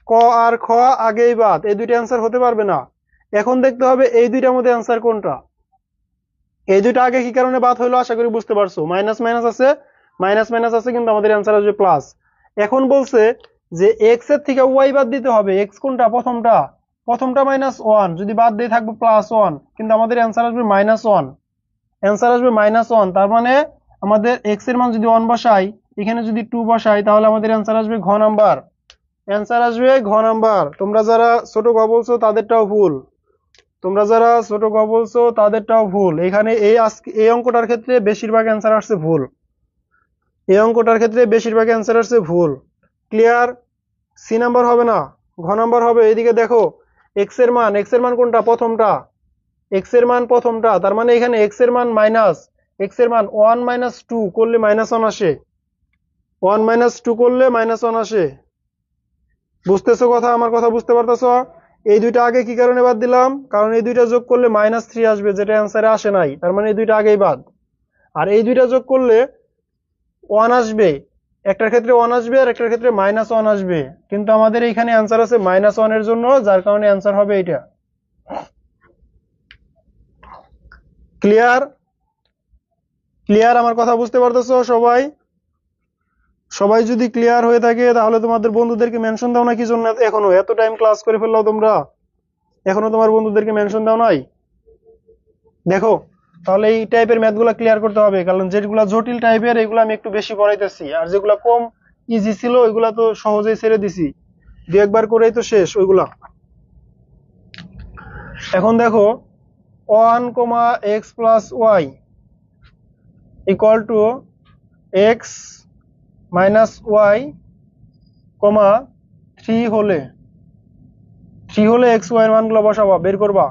ক আর খ আগেই বাদ, এই দুইটা অ্যান্সার হতে পারবে না। এখন দেখতে হবে এই দুইটার মধ্যে অ্যান্সার কোনটা, এই দুইটা আগে কি কারণে বাদ হলো আশা করি বুঝতে পারছো। মাইনাস মাইনাস আছে, মাইনাস মাইনাস আছে, কিন্তু আমাদের অ্যান্সার আসবে প্লাস। এখন বলছে যে এক্স এর থেকে ওয়াই বাদ দিতে হবে, এক্স কোনটা, প্রথমটা, প্রথমটা -1 যদি বাদ দিয়ে থাকবো +1, কিন্তু আমাদের অ্যান্সার আসবে -1, অ্যান্সার আসবে -1, তার মানে আমাদের এক্স এর মান যদি 1 বসাই, এখানে যদি 2 বসাই, তাহলে আমাদের অ্যান্সার আসবে ঘ নাম্বার, অ্যান্সার আসবে ঘ নাম্বার। তোমরা যারা ছোট গ বলছো তাদেরটাও ভুল, তোমরা যারা ছোট গ বলছো তাদেরটাও ভুল। এখানে এই অঙ্কটার ক্ষেত্রে বেশিরভাগ অ্যান্সার আসছে ভুল, এই অঙ্কটার ক্ষেত্রে বেশিরভাগ অ্যান্সার আসছে ভুল। ক্লিয়ার? সি নাম্বার হবে না, ঘ নাম্বার হবে। এদিকে দেখো এক্স এর মান কোনটা, প্রথমটা, এক্স এর মান প্রথমটা, তার মানে এখানে এক্স এর মান মাইনাস, এক্স এর মান 1 - 2 করলে -1 আসে, 1 - 2 করলে -1 আসে। বুঝতেছো কথা, আমার কথা বুঝতে পারতেছো? এই দুইটা আগে কি কারণে বাদ দিলাম, কারণ এই দুইটা যোগ করলে -3 আসবে, যেটা অ্যান্সারে আসে নাই, তার মানে এই দুইটা আগেই বাদ। আর এই দুইটা যোগ করলে 1 আসবে, একটার ক্ষেত্রে 1 আসবে আর একটার ক্ষেত্রে -1 আসবে, কিন্তু আমাদের এখানে অ্যান্সার আছে -1 এর জন্য, যার কারণে অ্যান্সার হবে এটা। ক্লিয়ার? ক্লিয়ার? আমার কথা বুঝতে পারতেছো সবাই? সবাই যদি ক্লিয়ার হয়ে থাকে তাহলে তোমাদের বন্ধুদেরকে মেনশন দাও না, কি জন্য এখনো এত টাইম ক্লাস করে ফেললাও তোমরা, এখনো তোমার বন্ধুদেরকে মেনশন দাও নাই? দেখো তাহলে এই টাইপের ম্যাথগুলো ক্লিয়ার করতে হবে, কারণ যেগুলো জটিল টাইপের এগুলো আমি একটু বেশি পড়াইতেছি, আর যেগুলো কম ইজি ছিল, ওইগুলা তো সহজেই ছেড়ে দিছি, দু একবার করেই তো শেষ ওইগুলা। এখন দেখো 1, x plus y equal to x minus y, 3 হলে এক্স ওয়াই এর মানগুলো বসাবা, বের করবা।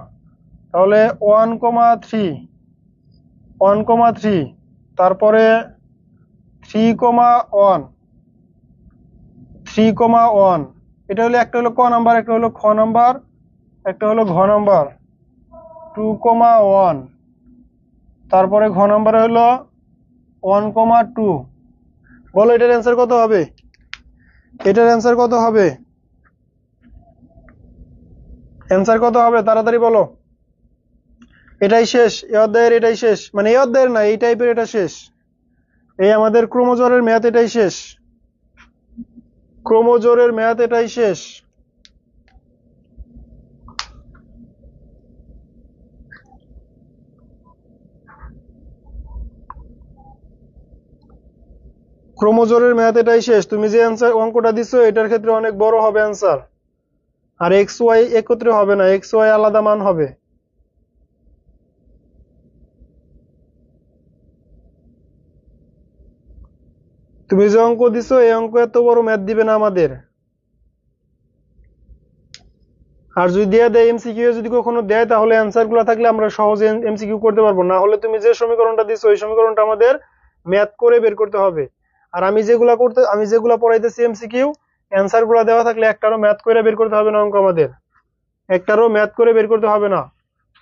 তাহলে 1,3 তারপরে 3,1 এটা হলো, একটা হলো ক নাম্বার, একটা হলো খ নাম্বার, একটা হলো ঘ নাম্বার। 2,1 তারপরে ঘ নাম্বার হলো 1,2। বলো এটার অ্যান্সার কত হবে? এটার অ্যান্সার কত হবে? অ্যান্সার কত হবে তাড়াতাড়ি বলো। এটাই শেষ, এই অধ্যায়ের এটাই শেষ, মানে এই অধ্যায়ের না, এই টাইপের এটা শেষ। এই আমাদের ক্রোমোজোরের ম্যাথ এটাই শেষ, ক্রোমোজোরের ম্যাথ এটাই শেষ। ক্রোমোজোরের ম্যাথ এটাই শেষ। তুমি যে অ্যান্সার অঙ্কটা দিছো এটার ক্ষেত্রে অনেক বড় হবে অ্যান্সার, আর এক্স ওয়াই একত্রে হবে না, এক্স ওয়াই আলাদা মান হবে। তুমি যে অঙ্ক দিছো এই অঙ্ক এত বড় ম্যাথ দিবে না আমাদের। আর যদি দেয় এমসিকিউ, যদি কখনো দেয় তাহলে অ্যান্সার গুলা থাকলে আমরা সহজে এমসিকিউ করতে পারবো, না হলে তুমি যে সমীকরণটা দিছো ওই সমীকরণটা আমাদের ম্যাথ করে বের করতে হবে। আর আমি যেগুলা পড়াইতেছি এমসিকিউ, অ্যান্সার গুলা দেওয়া থাকলে একটারও ম্যাথ করে বের করতে হবে না, অঙ্ক আমাদের একটারও ম্যাথ করে বের করতে হবে না।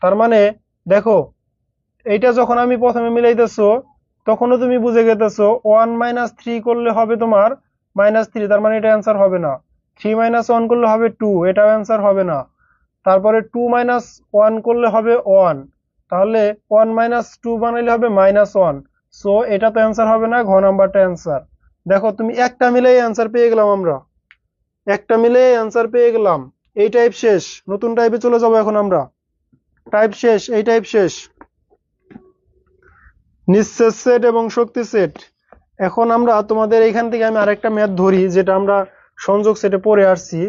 তার মানে দেখো, এইটা যখন আমি প্রথমে মিলাইতেছো তখনও তুমি বুঝে গেতেছো 1 - 3 করলে হবে তোমার -3, তার মানে এটা অ্যান্সার হবে না। 3 - 1 করলে হবে 2, এটাও অ্যান্সার হবে না। তারপরে 2 - 1 করলে হবে 1, তাহলে 1 - 2 বানাইলে হবে -1। সো এটা তো অ্যান্সার হবে না, ঘ নাম্বারটা অ্যান্সার। দেখো তুমি একটা মিলেই অ্যান্সার পেয়ে গেলাম, আমরা একটা মিলে অ্যান্সার পেয়ে গেলাম। এই টাইপ শেষ, নতুন টাইপে চলে যাবো এখন আমরা। টাইপ শেষ, এই টাইপ শেষ। নিঃশেষ সেট এবং শক্তি সেট। এখন আমরা তোমাদের এখান থেকে আমি আরেকটা ম্যাথ ধরি, যেটা আমরা সংযোগ সেটে পড়ে আসছি।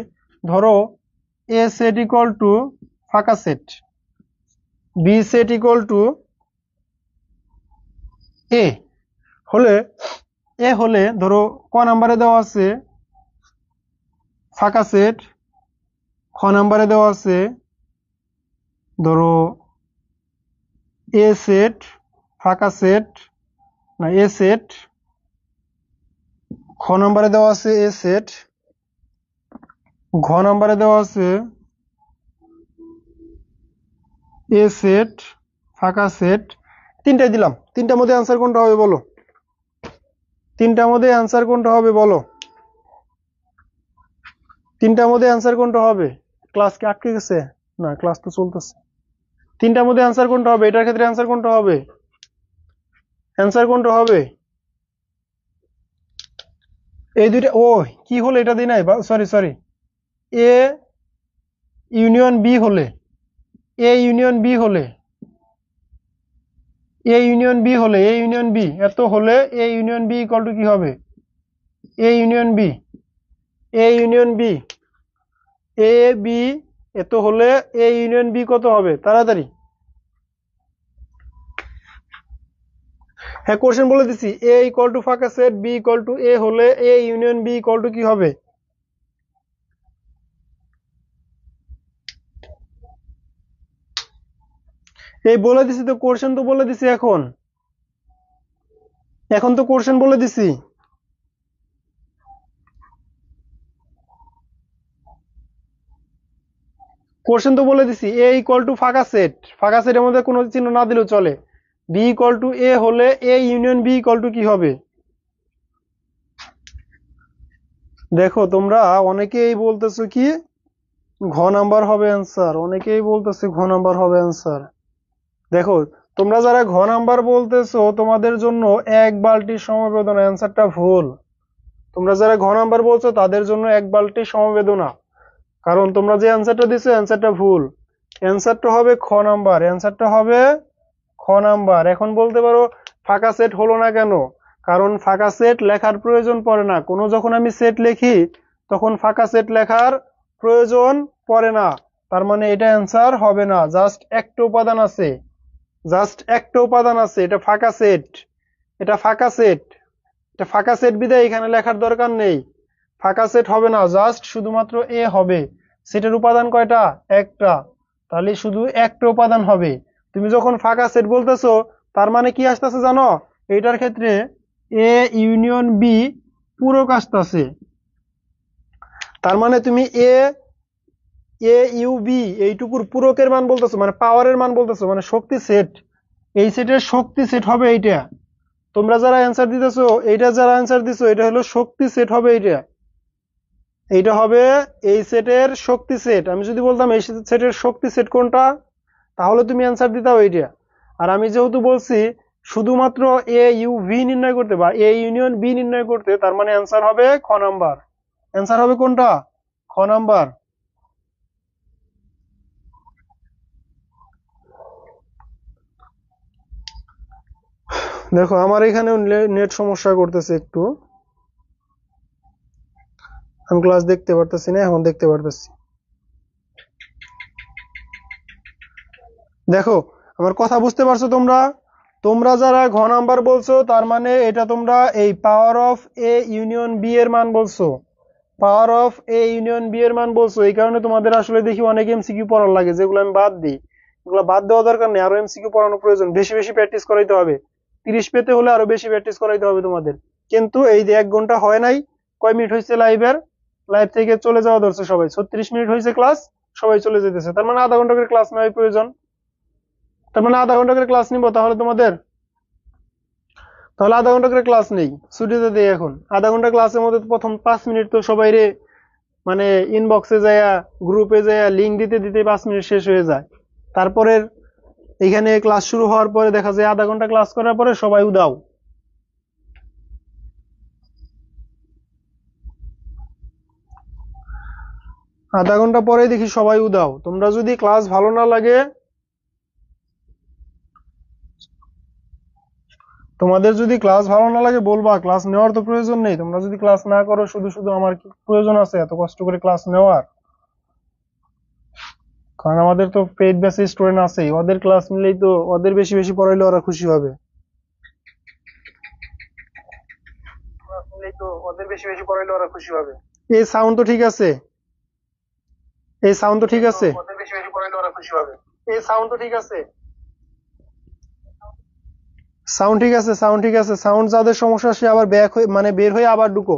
ধরো এ সেট ইকুয়াল টু ফাঁকা set, B set equal to A হলে ধরো ক নাম্বারে দেওয়া আছে ফাঁকা সেট, খ নাম্বারে দেওয়া আছে ধরো এ সেট ফাঁকা সেট, না এ সেট, খ নাম্বারে দেওয়া আছে এ সেট, ঘ নাম্বারে দেওয়া আছে এ সেট ফাঁকা সেট। তিনটাই দিলাম, তিনটার মধ্যে অ্যান্সার কোনটা হবে বলো? তিনটার মধ্যে অ্যান্সার কোনটা হবে বলো? তিনটার মধ্যে অ্যান্সার কোনটা হবে? ক্লাস কি আটকে গেছে? না, ক্লাস তো চলতেছে। তিনটার মধ্যে অ্যান্সার কোনটা হবে? এটার ক্ষেত্রে অ্যান্সার কোনটা হবে? অ্যান্সার কোনটা হবে? এই দুইটা, ও কি হলো এটা দিই নাই, সরি, এ ইউনিয়ন বি হলে, এ ইউনিয়ন বি হলে, এ ইউনিয়ন বি হলে, এ ইউনিয়ন বি এত হলে A union B equal to কি হবে? A union B, A union B, A B এত হলে এ ইউনিয়ন বি কত হবে তাড়াতাড়ি? হ্যাঁ, কোশ্চেন বলে দিছি, এ ইকুয়াল টু ফাঁকা set, B equal to A হলে A union B equal to কি হবে? এই বলে দিছি তো, কোশ্চেন তো বলে দিছি, এখন তো কোশ্চেন বলে দিছি। কোশ্চেন তো বলে দিছি, এ ইকুয়াল টু ফাঁকা সেট, ফাঁকা সেটের মধ্যে কোনো চিহ্ন না দিলেও চলে। বি ইকুয়াল টু এ হলে A union B equal to কি হবে? দেখো তোমরা অনেকেই বলতেছো কি ঘ নাম্বার হবে অ্যান্সার, অনেকেই বলতেছে ঘ নাম্বার হবে অ্যান্সার। দেখো তোমরা যারা ঘ নাম্বার বলতেছো তোমাদের জন্য এক বালতি সমবেদনা, অ্যান্সারটা ভুল। তোমরা যারা ঘ নাম্বার বলছো তাদের জন্য এক বালতি সমবেদনা, কারণ তোমরা যে অ্যান্সারটা দিছো অ্যান্সারটা ভুল। অ্যান্সারটা হবে খ নাম্বার, অ্যান্সারটা হবে খ নাম্বার। এখন বলতে পারো ফাঁকা সেট হলো না কেন? কারণ ফাঁকা সেট লেখার প্রয়োজন পড়ে না। কোনো যখন আমি সেট লিখি তখন ফাঁকা সেট লেখার প্রয়োজন পড়ে না, তার মানে এটা অ্যান্সার হবে না। জাস্ট একটা উপাদান আছে, এটা ফাঁকা সেট, এটা ফাঁকা সেট, এটা ফাঁকা সেট বিধায় এখানে লেখার দরকার নেই। ফাঁকা সেট হবে না, জাস্ট শুধুমাত্র এ হবে। সেটের উপাদান কয়টা? একটা, তাহলে শুধু একটা উপাদান হবে। তুমি যখন ফাঁকা সেট বলতেছো তার মানে কি আসতেছে জানো? এইটার ক্ষেত্রে এ ইউনিয়ন বি পূরক আসতেছে। তার মানে তুমি এ এ ইউ বি এইটুকুর পূরকের মান বলতেছো, মানে পাওয়ারের মান বলতেছো, মানে শক্তি সেট। এই সেটের শক্তি সেট হবে এইটা। তোমরা যারা অ্যান্সার দিতেছো, এইটা যারা অ্যান্সার দিছো, এটা হলো শক্তি সেট হবে এইটা। এইটা হবে এই সেটের শক্তি সেট। আমি যদি বলতাম এই সেটের শক্তি সেট কোনটা, তাহলে তুমি অ্যান্সার দিতাও এইটা। আর আমি যেহেতু বলছি শুধুমাত্র এ ইউ ভি নির্ণয় করতে বা এ ইউনিয়ন বি নির্ণয় করতে, তার মানে অ্যান্সার হবে খ নাম্বার। অ্যান্সার হবে কোনটা? খ নাম্বার। দেখো আমার এখানেও নেট সমস্যা করতেছে একটু, আমি ক্লাস দেখতে পারতেছি না, এখন দেখতে পারতেছি। দেখো আমার কথা বুঝতে পারছো তোমরা? তোমরা যারা ঘ নাম্বার বলছো তার মানে এটা তোমরা এই power of A union B এর মান বলছো, power of A union B এর মান বলছো। এই কারণে তোমাদের আসলে দেখি অনেক এমসিকিউ পড়ার লাগে, যেগুলো আমি বাদ দিই। এগুলো বাদ দেওয়া দরকার নেই, আরো এমসিকিউ পড়ানোর প্রয়োজন। বেশি বেশি প্র্যাকটিস করাইতে হবে, 30 পেতে হলে আরো বেশি প্র্যাকটিস করাইতে হবে তোমাদের। কিন্তু এই যে 1 ঘন্টা হয় নাই, কয় মিনিট হয়েছে লাইভের? লাইভ থেকে চলে যাওয়া ধরছে সবাই, 36 মিনিট হয়েছে ক্লাস, সবাই চলে যেতেছে। তার মানে আধা ঘন্টা করে ক্লাস নেওয়ার প্রয়োজন। তার মানে আধা ঘন্টা করে ক্লাস নিবো তাহলে তোমাদের, তাহলে আধা ঘন্টা করে ক্লাস নেই, ছুটিতে দেই এখন। আধা ঘন্টা ক্লাসের মধ্যে প্রথম 5 মিনিট তো সবাই রে মানে ইনবক্সে যায়, গ্রুপে যায় লিঙ্ক দিতে দিতে 5 মিনিট শেষ হয়ে যায়। তারপরে এখানে ক্লাস শুরু হওয়ার পরে দেখা যায় আধা ঘন্টা ক্লাস করার পরে সবাই উদাও। আধা ঘন্টা পরে দেখি সবাই উদাও। তোমরা যদি ক্লাস ভালো না লাগে, তোমাদের যদি ক্লাস ভালো না লাগে বলবা, ক্লাস নেওয়ার তো প্রয়োজন নেই। তোমরা যদি ক্লাস না করো, শুধু শুধু আমার কি প্রয়োজন আছে এত কষ্ট করে ক্লাস নেওয়ার? কারণ আমাদের তো পেইড ব্যাচে স্টুডেন্ট আছেই, ওদের ক্লাস নিলেই তো, ওদের বেশি বেশি পড়াইলে ওরা খুশি হবে। ক্লাস নিলেই তো ওদের বেশি বেশি পড়াইলে ওরা খুশি হবে। এই সাউন্ড তো ঠিক আছে, এই সাউন্ড তো ঠিক আছে, ওদের বেশি বেশি পড়াইলে ওরা খুশি হবে। এই সাউন্ড তো ঠিক আছে, সাউন্ড ঠিক আছে, সাউন্ড ঠিক আছে। সাউন্ড যাদের সমস্যা সে আবার ব্যাক হয়ে মানে বের হয়ে আবার ঢুকো।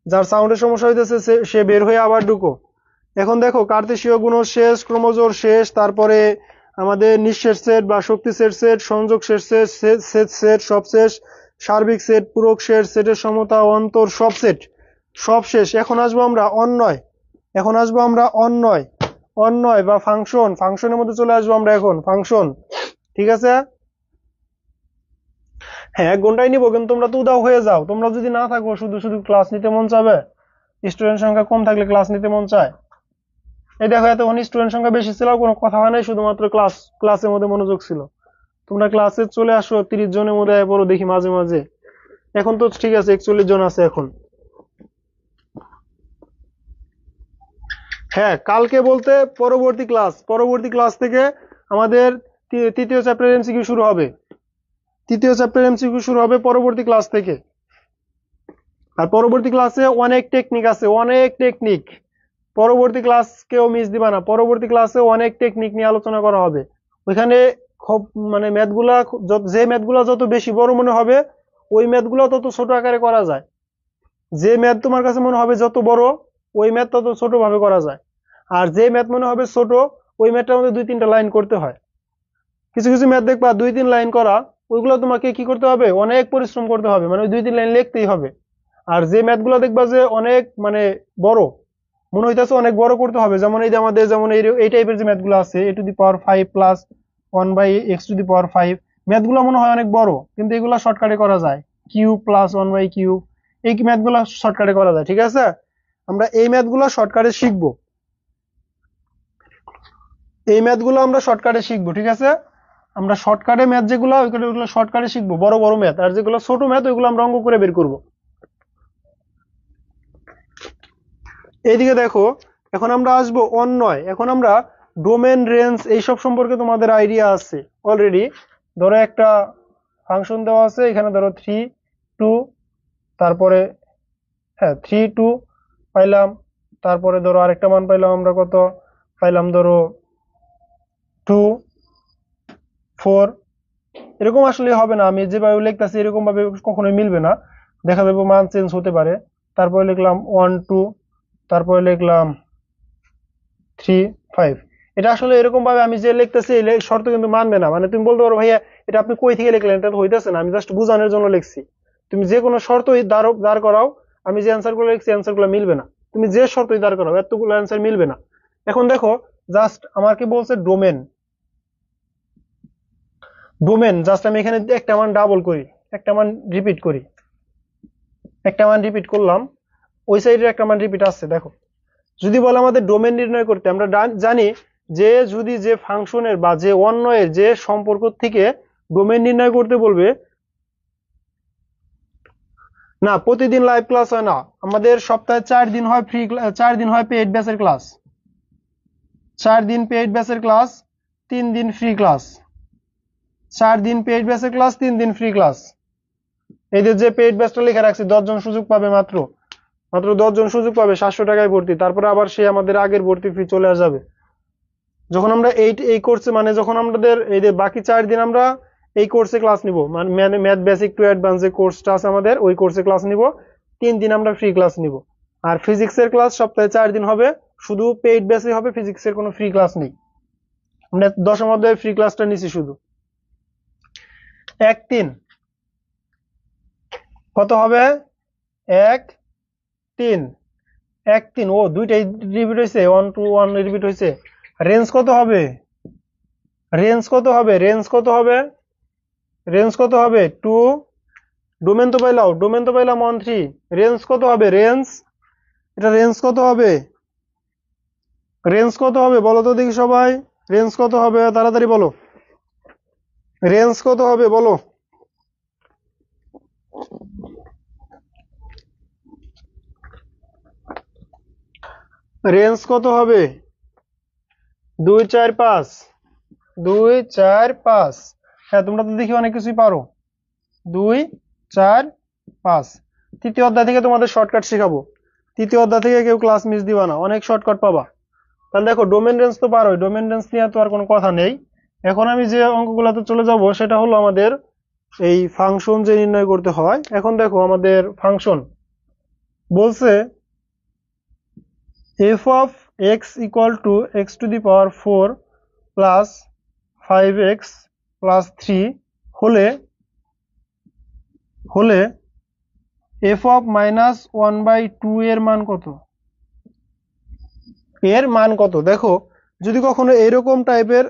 যার সাউন্ডের সমস্যা হইতেছে সে বের হয়ে আবার ঢুকো। এখন দেখো কার্তেশীয় গুণজ শেষ, ক্রোমোজোর শেষ, তারপরে আমাদের নিঃশেষ সেট বা শক্তি সেট সেট, সংযোগ শেষ সেট, সেট সেট সব শেষ, সার্বিক সেট, পূরক সেট, সেটের সমতা, অন্তর সব সেট সব শেষ। এখন আসবো আমরা অন্যয়, এখন আসবো আমরা অন্যয়, অন্যয় বা ফাংশন, ফাংশনের মধ্যে চলে আসবো আমরা এখন, ফাংশন। ঠিক আছে, হ্যাঁ 1 ঘন্টায় নিবো, কিন্তু তোমরা তো উদাও হয়ে যাও। তোমরা যদি না থাকো, শুধু শুধু ক্লাস নিতে মন চাবে? স্টুডেন্ট সংখ্যা কম থাকলে ক্লাস নিতে মন চায়? এই দেখো এতক্ষণ স্টুডেন্ট সংখ্যা বেশি ছিল, কোনো কথা হয় নাই, শুধুমাত্র ক্লাসের মধ্যে মনোযোগ ছিল। তোমরা ক্লাসে চলে আসো 30 জনের মধ্যে পড়ো দেখি মাঝে মাঝে। এখন তো ঠিক আছে 41 জন আছে এখন। হ্যাঁ কালকে বলতে পরবর্তী ক্লাস থেকে আমাদের তৃতীয় চ্যাপ্টার এমসিকিউ শুরু হবে, তৃতীয় চ্যাপ্টার এমসিকিউ শুরু হবে পরবর্তী ক্লাস থেকে। আর পরবর্তী ক্লাসে অনেক টেকনিক আছে, অনেক টেকনিক। পরবর্তী ক্লাস কেউ মিস দিবা না, পরবর্তী ক্লাসে অনেক টেকনিক নিয়ে আলোচনা করা হবে। ওইখানে খুব মানে ম্যাথগুলা, যে ম্যাথগুলা যত বেশি বড় মনে হবে, ওই ম্যাথগুলা তত ছোট আকারে করা যায়। যে ম্যাথ তোমার কাছে মনে হবে যত বড়, ওই ম্যাথ তত ছোট ভাবে করা যায়। আর যে ম্যাথ মনে হবে ছোট, ওই ম্যাথটার মধ্যে 2-3টা লাইন করতে হয়। কিছু কিছু ম্যাথ দেখবা 2-3 লাইন করা, ওইগুলো তোমাকে কি করতে হবে, অনেক পরিশ্রম করতে হবে, মানে ওই 2-3 লাইন লিখতেই হবে। আর যে ম্যাথগুলো দেখবা যে অনেক মানে বড়, মনে হইতেছে অনেক বড় করতে হবে, যেমন এই যে আমাদের যেমন এই টাইপের যে ম্যাথগুলো আছে, a⁵ প্লাস 1/x⁵, ম্যাথগুলো মনে হয় অনেক বড়, কিন্তু এগুলা শর্টকাটে করা যায়। কিউব প্লাস 1/3, এই ম্যাথগুলো শর্টকাটে করা যায়। ঠিক আছে, আমরা এই ম্যাথগুলো শর্টকাটে শিখবো, এই ম্যাথগুলো আমরা শর্টকাটে শিখবো। ঠিক আছে, আমরা শর্টকাটে ম্যাথ যেগুলো ওইগুলো শর্টকাটে শিখবো, বড় বড় ম্যাথ, আর যেগুলো ছোট ম্যাথ ওইগুলো আমরা অঙ্ক করে বের করব। এইদিকে দেখো, এখন আমরা আসবো অন্যয়। এখন আমরা ডোমেন, রেঞ্জ এইসব সম্পর্কে তোমাদের আইডিয়া আছে অলরেডি। ধরো একটা ফাংশন দেওয়া আছে, এখানে ধরো 3 2, তারপরে হ্যাঁ 3 2 পাইলাম, তারপরে ধরো আরেকটা মান পাইলাম, আমরা কত পাইলাম, ধরো 2 4। এরকম আসলে হবে না, আমি যেভাবে লিখতেছি এরকম ভাবে কখনোই মিলবে না, দেখা যাবে মান চেঞ্জ হতে পারে। তারপরে লিখলাম 1 2, তারপরে লিখলাম 3 5। এটা আসলে এরকম ভাবে আমি যে লিখতেছি এই শর্ত কিন্তু মানবে না। মানে তুমি বলতে পারো ভাইয়া এটা আপনি কই থেকে লিখলেন, এটা তো হইতেছে না, আমি জাস্ট বোঝানোর জন্য লিখছি। তুমি যে কোনো শর্তই দাঁড় করাও, আমি যে অ্যান্সার গুলো লিখছি অ্যান্সার গুলো মিলবে না। তুমি যে শর্তই দাঁড় করাও এতগুলো অ্যান্সার মিলবে না। এখন দেখো, জাস্ট আমাকে বলছে ডোমেন, ডোমেন জাস্ট আমি এখানে একটা মান ডাবল করি, একটা মান রিপিট করি, একটা মান রিপিট করলাম, ওই সাইডের একটা মান রিপিট আসছে। দেখো, যদি বলে আমাদের ডোমেন নির্ণয় করতে, আমরা জানি যে যদি যে ফাংশনের বা যে অন্যয়ের যে সম্পর্ক থেকে ডোমেন নির্ণয় করতে বলবে, না প্রতিদিন লাইভ ক্লাস হয় না, আমাদের সপ্তাহে 4 দিন হয় ফ্রি, 4 দিন হয় পেইড ব্যাচের ক্লাস, 4 দিন পেইড ব্যাচের ক্লাস, 3 দিন ফ্রি ক্লাস, 4 দিন পেইড ব্যাচের ক্লাস, 3 দিন ফ্রি ক্লাস। এদের যে পেইড ব্যাচটা লিখে রাখছি 10 জন সুযোগ পাবে, মাত্র 10 জন সুযোগ পাবে, 700 টাকায় ভর্তি। তারপরে আবার সে আমাদের আগের ভর্তি ফি চলে যাবে। যখন আমরা এই কোর্সে, মানে যখন আমাদের এই যে বাকি 4 দিন আমরা এই কোর্সে ক্লাস নিব, মানে ম্যাথ বেসিক টু অ্যাডভান্স যে কোর্সটা আছে আমাদের, ওই কোর্সে ক্লাস নিব, 3 দিন আমরা ফ্রি ক্লাস নিব। আর ফিজিক্সের ক্লাস সপ্তাহে 4 দিন হবে, শুধু পেইড বেসে হবে, ফিজিক্সের কোনো ফ্রি ক্লাস নেই। আমরা 10 অধ্যায়ের ফ্রি ক্লাসটা নিছি শুধু। 1 3 কত হবে? 1 3 1 3, ও দুইটাই রিপিট হয়েছে, 1 2 1 রিপিট হয়েছে। রেঞ্জ কত হবে? রেঞ্জ কত হবে? রেঞ্জ কত হবে? রেঞ্জ কত হবে? 2। ডোমেন তো পাইলাম, ডোমেন তো পাইলাম 1 3। রেঞ্জ কত হবে? রেঞ্জ, এটা রেঞ্জ কত হবে? রেঞ্জ কত হবে বলো তো দেখি সবাই, রেঞ্জ কত হবে তাড়াতাড়ি বলো, রেঞ্জ কত হবে বলো। রেঞ্জ কত হবে? 2 4 5, 2 4 5। হ্যাঁ তোমরা তো দেখি অনেক কিছুই পারো। 2 4 5। তৃতীয় অধ্যায় থেকে তোমাদের শর্টকাট শেখাবো, তৃতীয় অধ্যায় থেকে কেউ ক্লাস মিস দিবা না, অনেক শর্টকাট পাবা। তাহলে দেখো, ডোমেন রেঞ্জ তো পারোই, ডোমেন রেঞ্জ নিয়ে তো আর কোনো কথা নেই। এখন আমি যে অঙ্কগুলোতে চলে যাব সেটা হলো আমাদের এই ফাংশন যে নির্ণয় করতে হয়। এখন দেখো আমাদের ফাংশন বলছে f of x equal to x to the power 4 plus 5x plus 3 হলে হলে f of minus 1/2 এর মান কত? এর মান কত? দেখো, যদি কখনো এরকম টাইপের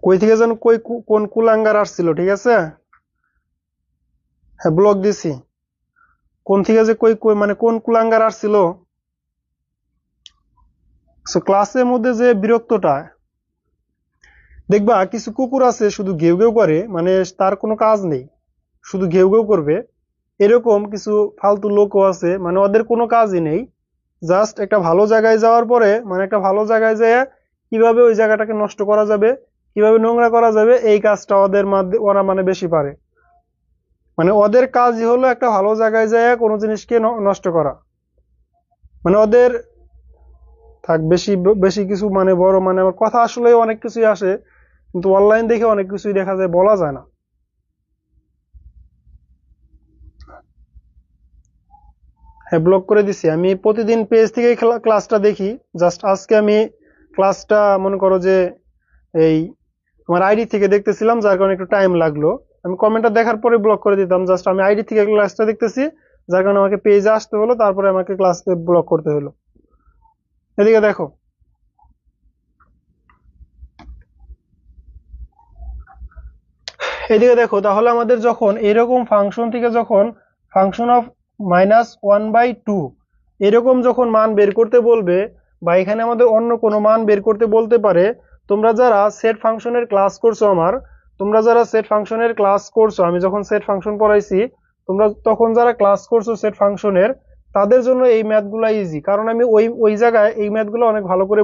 কই থেকে যেন কোন কুলাঙ্গার আসছিল, ঠিক আছে? হ্যাঁ ব্লক দিছি, কোন থেকে যে মানে কোন কুলাঙ্গার আসছিল। ক্লাসের মধ্যে যে বিরক্তটা, দেখবা কিছু কুকুর আছে শুধু ঘেউ ঘেউ করে, মানে তার কোনো কাজ নেই, শুধু ঘেউ ঘেউ করবে। এরকম কিছু ফালতু লোকও আছে, মানে ওদের কোনো কাজই নেই, জাস্ট একটা ভালো জায়গায় যাওয়ার পরে, মানে একটা ভালো জায়গায় যেয়ে কিভাবে ওই জায়গাটাকে নষ্ট করা যাবে, কিভাবে নোংরা করা যাবে, এই কাজটা ওদের মধ্যে ওরা মানে বেশি পারে। মানে ওদের কাজই হলো একটা ভালো জায়গায় যেয়ে কোনো জিনিসকে নষ্ট করা। মানে ওদের থাক বেশি বেশি কিছু, মানে বড়, মানে আমার কথা আসলে অনেক কিছুই আসে, কিন্তু অনলাইন দেখে অনেক কিছুই দেখা যায়, বলা যায় না। হ্যাঁ, ব্লক করে দিছি। আমি প্রতিদিন পেজ থেকে ক্লাসটা দেখি। জাস্ট আজকে আমি ক্লাসটা মনে করো যে এই আমার আইডি থেকে দেখতেছিলাম, যার কারণে একটু টাইম লাগলো। আমি কমেন্টটা দেখার পরে ব্লক করে দিতাম। জাস্ট আমি আইডি থেকে ক্লাসটা দেখতেছি, যার কারণে আমাকে পেজে আসতে হলো, তারপরে আমাকে ক্লাসে ব্লক করতে হলো। এদিকে দেখো, এদিকে দেখো, তাহলে আমাদের যখন এরকম ফাংশন থেকে যখন ফাংশন অফ -1/2 এরকম যখন মান বের করতে বলবে, বা এখানে আমাদের অন্য কোনো মান বের করতে বলতে পারে, তোমরা যারা সেট ফাংশনের ক্লাস করছো তোমরা যারা সেট ফাংশনের ক্লাস করছো, আমি যখন সেট ফাংশন পড়াইছি, তোমরা তখন যারা ক্লাস করছো সেট ফাংশনের, তাদের জন্য এই ম্যাথগুলো ইজি। কারণ আমি ওই জায়গায় এই ম্যাথগুলো অনেক ভালো করে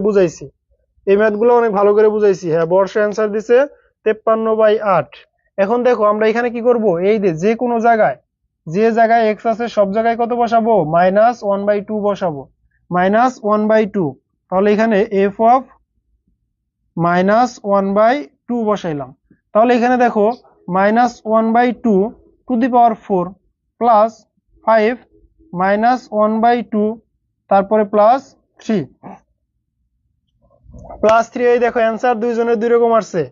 বুঝাইছি। হ্যাঁ, বর্ষা অ্যান্সার দিছে 53/8। এখন দেখো আমরা এখানে কি করব, এই যে কোনো জায়গায় যে জায়গায় এক্স আছে সব জায়গায় কত বসাবো, -1/2 বসাবো। -1/2, তাহলে এখানে এফ অফ -1/2 বসাইলাম। তাহলে এখানে দেখো -1/2 টু দি পাওয়ার 4 প্লাস 5 -1/2 তারপরে +3 এই দেখো অ্যান্সার দুইজনের দুই রকম আসছে।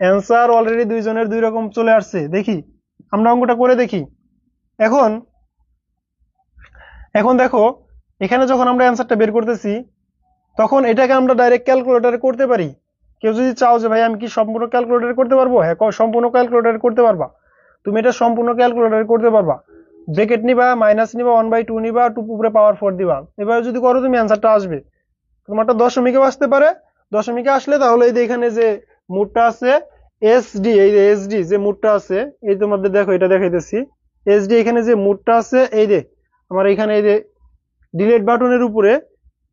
অ্যান্সার অলরেডি দুইজনের দুই রকম চলে আসছে। দেখি আমরা অঙ্কটা করে দেখি। এখন এখন দেখো, এখানে যখন আমরা অ্যান্সারটা বের করতেছি, তখন এটাকে আমরা ডাইরেক্ট ক্যালকুলেটরে করতে পারি। কেউ যদি চাও যে ভাই আমি কি সম্পূর্ণ ক্যালকুলেটরে করতে পারবো, হ্যাঁ সম্পূর্ণ ক্যালকুলেটরে করতে পারবা। তুমি এটা সম্পূর্ণ ক্যালকুলেটরে করতে পারবা। ব্রেকেট নিবা, মাইনাস নিবা, 1/2 নিবা, 2 উপরে পাওয়ার 4 দিবা। এভাবে যদি করো তুমি অ্যান্সারটা আসবে। তোমারটা দশমিকেও আসতে পারে। দশমিকে আসলে তাহলে এই যে এখানে যে মুডটা আছে এসডি, এই যে এসডি যে মুডটা আছে, এই তোমাদের দেখো এটা দেখাইতেছি। এসডি এখানে যে মুডটা আছে, এই যে আমার এখানে এই যে ডিলিট বাটনের উপরে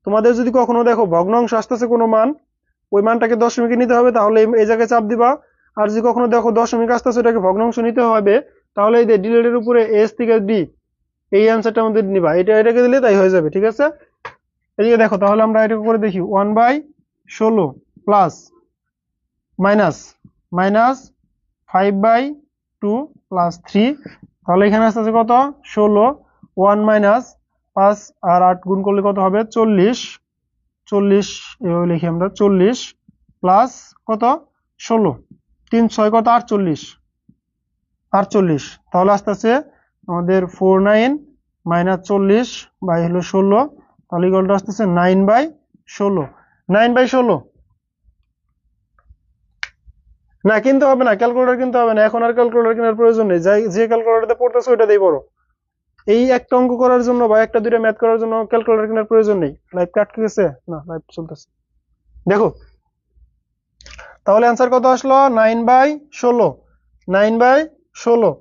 তোমাদের যদি কখনো দেখো ভগ্নাংশ আসতেছে কোনো মান, ওই মানটাকে দশমিকে নিতে হবে, তাহলে এই জায়গায় চাপ দিবা। আর যদি কখনো দেখো দশমিক আসতেছে, ওটাকে ভগ্নাংশ নিতে হবে, তাহলে এই যে ডিলিটের উপরে এস থেকে ডি এই অ্যান্সারটা আমাদের নিবা। এটাকে দিলে তাই হয়ে যাবে। ঠিক আছে, এদিকে দেখো, তাহলে আমরা এটাকে করে দেখি। 1/16 প্লাস মাইনাস 5/2 প্লাস 3, তাহলে এখানে আসতেছে কত, 16। 1 মাইনাস 5 আর 8 গুণ করলে কত হবে, 40। এভাবে লিখি আমরা, 40 প্লাস কত, 16, 3 6 কত, 48। তাহলে আসতেছে আমাদের 49 মাইনাস 40 বাই হলো 16, তাহলে ইকুয়ালটা আসতেছে 9/16। 9/16 না, কিনতে হবে না, ক্যালকুলেটর কিনতে হবে না। এখন আর ক্যালকুলেটর কেনার প্রয়োজন নেই। যে ক্যালকুলেটরতে পড়তেছো ওইটাতেই পড়ো। এই একটা অঙ্ক করার জন্য বা একটা দুইটা ম্যাথ করার জন্য ক্যালকুলেটর কেনার প্রয়োজন নেই। লাইভ কাট গেছে না, লাইভ চলতেছে। দেখো তাহলে অ্যান্সার কত আসলো, 9/16। 9/16।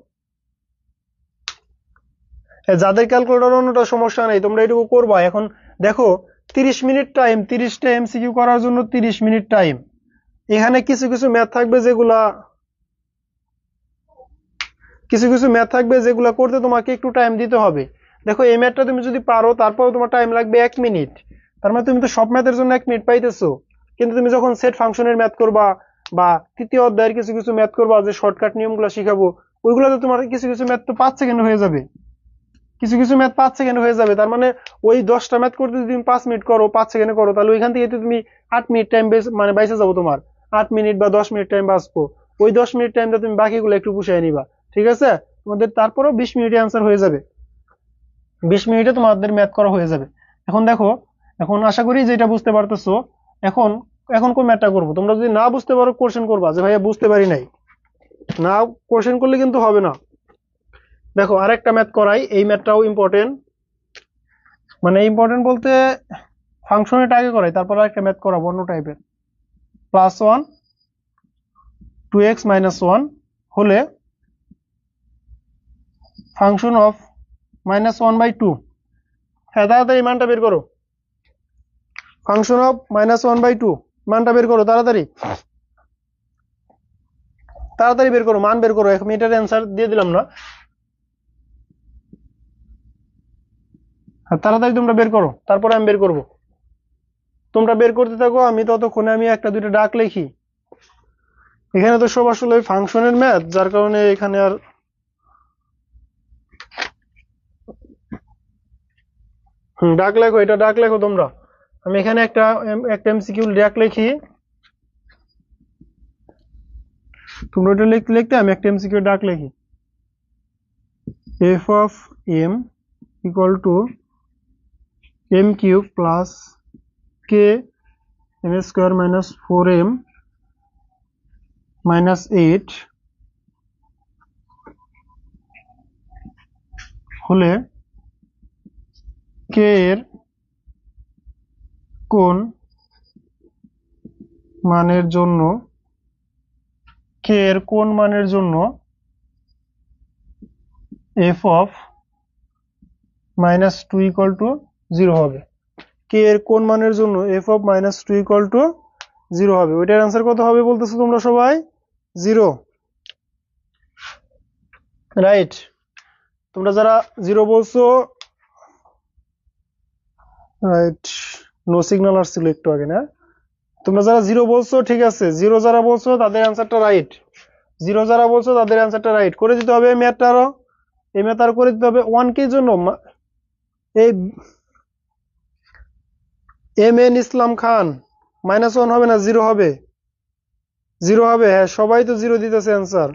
যাদের ক্যালকুলেটর অন্যটা সমস্যা নেই, তোমরা এটুকু করবা। এখন দেখো 30 মিনিট টাইম, 30টা এমসিকিউ করার জন্য 30 মিনিট টাইম। এখানে কিছু কিছু ম্যাথ থাকবে যেগুলা করতে তোমাকে একটু টাইম দিতে হবে। দেখো এই ম্যাথটা তুমি যদি পারো, তারপরে তোমার টাইম লাগবে 1 মিনিট। তার মানে তুমি তো সব ম্যাথের জন্য 1 মিনিট পাইতেছো। কিন্তু তুমি যখন সেট ফাংশনের ম্যাথ করবা, বা তৃতীয় অধ্যায়ের কিছু কিছু ম্যাথ করবা, যে শর্টকাট নিয়মগুলো শিখাবো, ওইগুলোতে তোমার কিছু কিছু ম্যাথ তো 5 সেকেন্ড হয়ে যাবে। তার মানে ওই 10টা ম্যাথ করতে যদি তুমি 5 মিনিট করো, 5 সেকেন্ডে করো, তাহলে ওইখান থেকে তুমি 8 মিনিট টাইম মানে বাইসে যাবো। তোমার 8 মিনিট বা 10 মিনিট টাইম বাঁচবো। ওই 10 মিনিট টাইমটা তুমি বাকিগুলো একটু পুষায় নিবা। ঠিক আছে, তোমাদের তারপরও 20 মিনিটে অ্যান্সার হয়ে যাবে। 20 মিনিটে তোমাদের ম্যাথ করা হয়ে যাবে। এখন দেখো, এখন আশা করি যেটা বুঝতে পারতেছো। এখন এখন কোন ম্যাথটা করবো, তোমরা যদি না বুঝতে পারো কোশ্চেন করবা যে ভাইয়া বুঝতে পারি নাই। না, কোশ্চেন করলে কিন্তু হবে না। দেখো আরেকটা ম্যাথ করাই, এই ম্যাথটাও ইম্পর্টেন্ট। মানে ইম্পর্টেন্ট বলতে ফাংশনের আগে করাই, তারপর আরেকটা ম্যাথ করাবো অন্য টাইপের। +1 2x - 1 হলে ফাংশন অফ -1/2। হ্যাঁ, তাড়াতাড়ি মানটা বের করো। ফাংশন অফ -1/2 মানটা বের করো, তাড়াতাড়ি বের করো, মান বের করো। 1 মিনিটের অ্যান্সার দিয়ে দিলাম না, তাড়াতাড়ি তোমরা বের করো, তারপরে আমি বের করব। তোমরা বের করতে থাকো, আমি ততক্ষণে একটা দুইটা ডাক লিখি। এখানে তো সব আসলে ফাংশনের ম্যাথ, যার কারণে এখানে আর ডাক লেখো, এটা ডাক লেখো তোমরা। আমি এখানে একটা একটা এমসিকিউ ডাক লিখি, তোমরা এটা লিখতে লিখতে আমি একটা এমসিকিউ ডাক লিখি। F of m equal to m cube plus k m square minus 4m minus 8 হলে কে এর কোন মানের জন্য f of minus 2 equal to 0 হবে। কে এর কোন মানের জন্য f of minus 2 equal to 0 হবে। ওইটার অ্যান্সার কত হবে বলতেছো তোমরা সবাই? 0, রাইট। তোমরা যারা 0 বলছো, রাইট, নো সিগন্যাল আসছিল একটু আগে না? তোমরা যারা 0 বলছো ঠিক আছে, 0 যারা বলছো তাদের অ্যান্সারটা রাইট, 0 যারা বলছো তাদের অ্যান্সারটা রাইট। করে দিতে হবে এই ম্যাথটা, আরো এই ম্যাথ আরো করে দিতে হবে। 1 জন্য এই এম এন ইসলাম খান -1 হবে না 0 হবে? 0 হবে, হ্যাঁ সবাই তো 0 দিতেছে অ্যান্সার,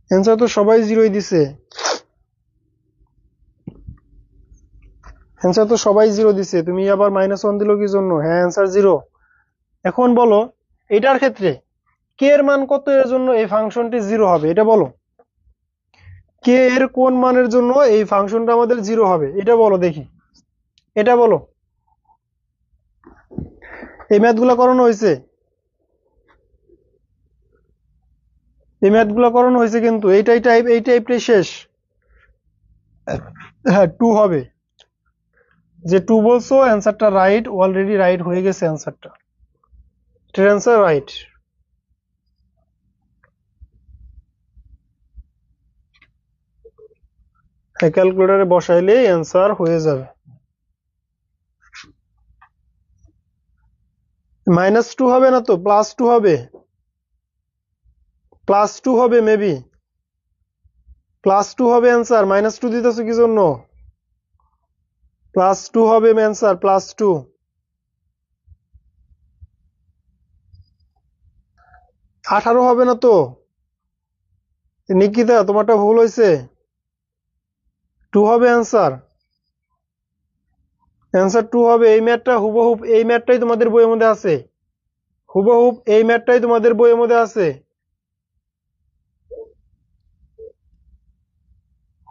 অ্যান্সার তো সবাই 0ই দিছে, অ্যান্সার তো সবাই 0 দিছে, তুমি আবার -1 দিল কি জন্য? হ্যাঁ অ্যান্সার 0। এখন বলো এটার ক্ষেত্রে কে এর মান কত এর জন্য এই ফাংশনটি 0 হবে, এটা বলো। কে এর কোন মানের জন্য এই ফাংশনটা আমাদের 0 হবে, এটা বলো দেখি, এটা বলো। এই ম্যাথগুলো করানো হয়েছে, এই ম্যাথগুলো করানো হয়েছে, কিন্তু এই টাইপটাই শেষ। হ্যাঁ 2 হবে, যে 2 বলছো অ্যান্সারটা রাইট, অলরেডি রাইট হয়ে গেছে অ্যান্সারটা, এটার অ্যান্সার রাইট। ক্যালকুলেটরে বসাইলে অ্যান্সার হয়ে যাবে। -2 হবে না তো, +2 হবে, +2 হবে, মেবি +2 হবে অ্যান্সার। -2 দিতেছো কি জন্য? +2 হবে অ্যান্সার, +2। 18 হবে না তো নিকিতা, তোমারটা ভুল হয়েছে, 2 হবে অ্যান্সার, অ্যান্সার 2 হবে। এই ম্যাথটা হুবহুব এই ম্যাথটাই তোমাদের বইয়ের মধ্যে আছে, হুবহুব এই ম্যাথটাই তোমাদের বইয়ের মধ্যে আছে,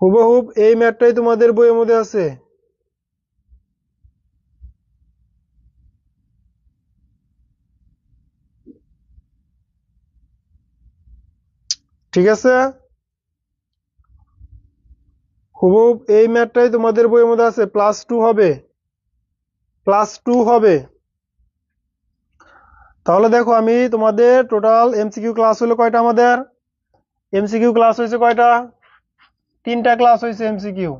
হুবহুব এই ম্যাথটাই তোমাদের বইয়ের মধ্যে আছে। ঠিক আছে, হুবহুব এই ম্যাথটাই তোমাদের বইয়ের মধ্যে আছে, +2 হবে, +2 হবে। তাহলে দেখো আমি তোমাদের টোটাল এমসিকিউ ক্লাস হলো কয়টা? আমাদের এমসিকিউ ক্লাস হয়েছে কয়টা? 3টা ক্লাস হয়েছে এমসিকিউ,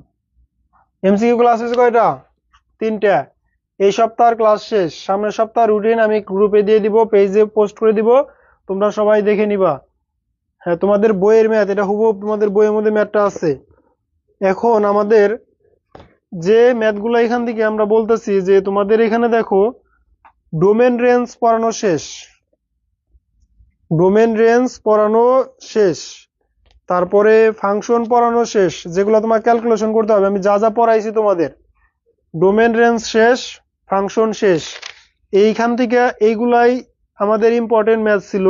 এমসিকিউ ক্লাস হয়েছে কয়টা? 3টা। এই সপ্তাহের ক্লাস শেষ, সামনের সপ্তাহ রুটিন আমি গ্রুপে দিয়ে দিব, পেজে পোস্ট করে দিব, তোমরা সবাই দেখে নিবা। হ্যাঁ তোমাদের বইয়ের ম্যাথ, এটা হুবহুব তোমাদের বইয়ের মধ্যে ম্যাথটা আছে। এখন আমাদের যে ম্যাথগুলো এখান থেকে আমরা বলতেছি, যে তোমাদের এখানে দেখো ডোমেন রেঞ্জ পড়ানো শেষ, ডোমেন রেঞ্জ পড়ানো শেষ, তারপরে ফাংশন পড়ানো শেষ, যেগুলো তোমার ক্যালকুলেশন করতে হবে। আমি যা যা পড়াইছি তোমাদের, ডোমেন রেঞ্জ শেষ, ফাংশন শেষ, এইখান থেকে এইগুলাই আমাদের ইম্পর্টেন্ট ম্যাথ ছিল,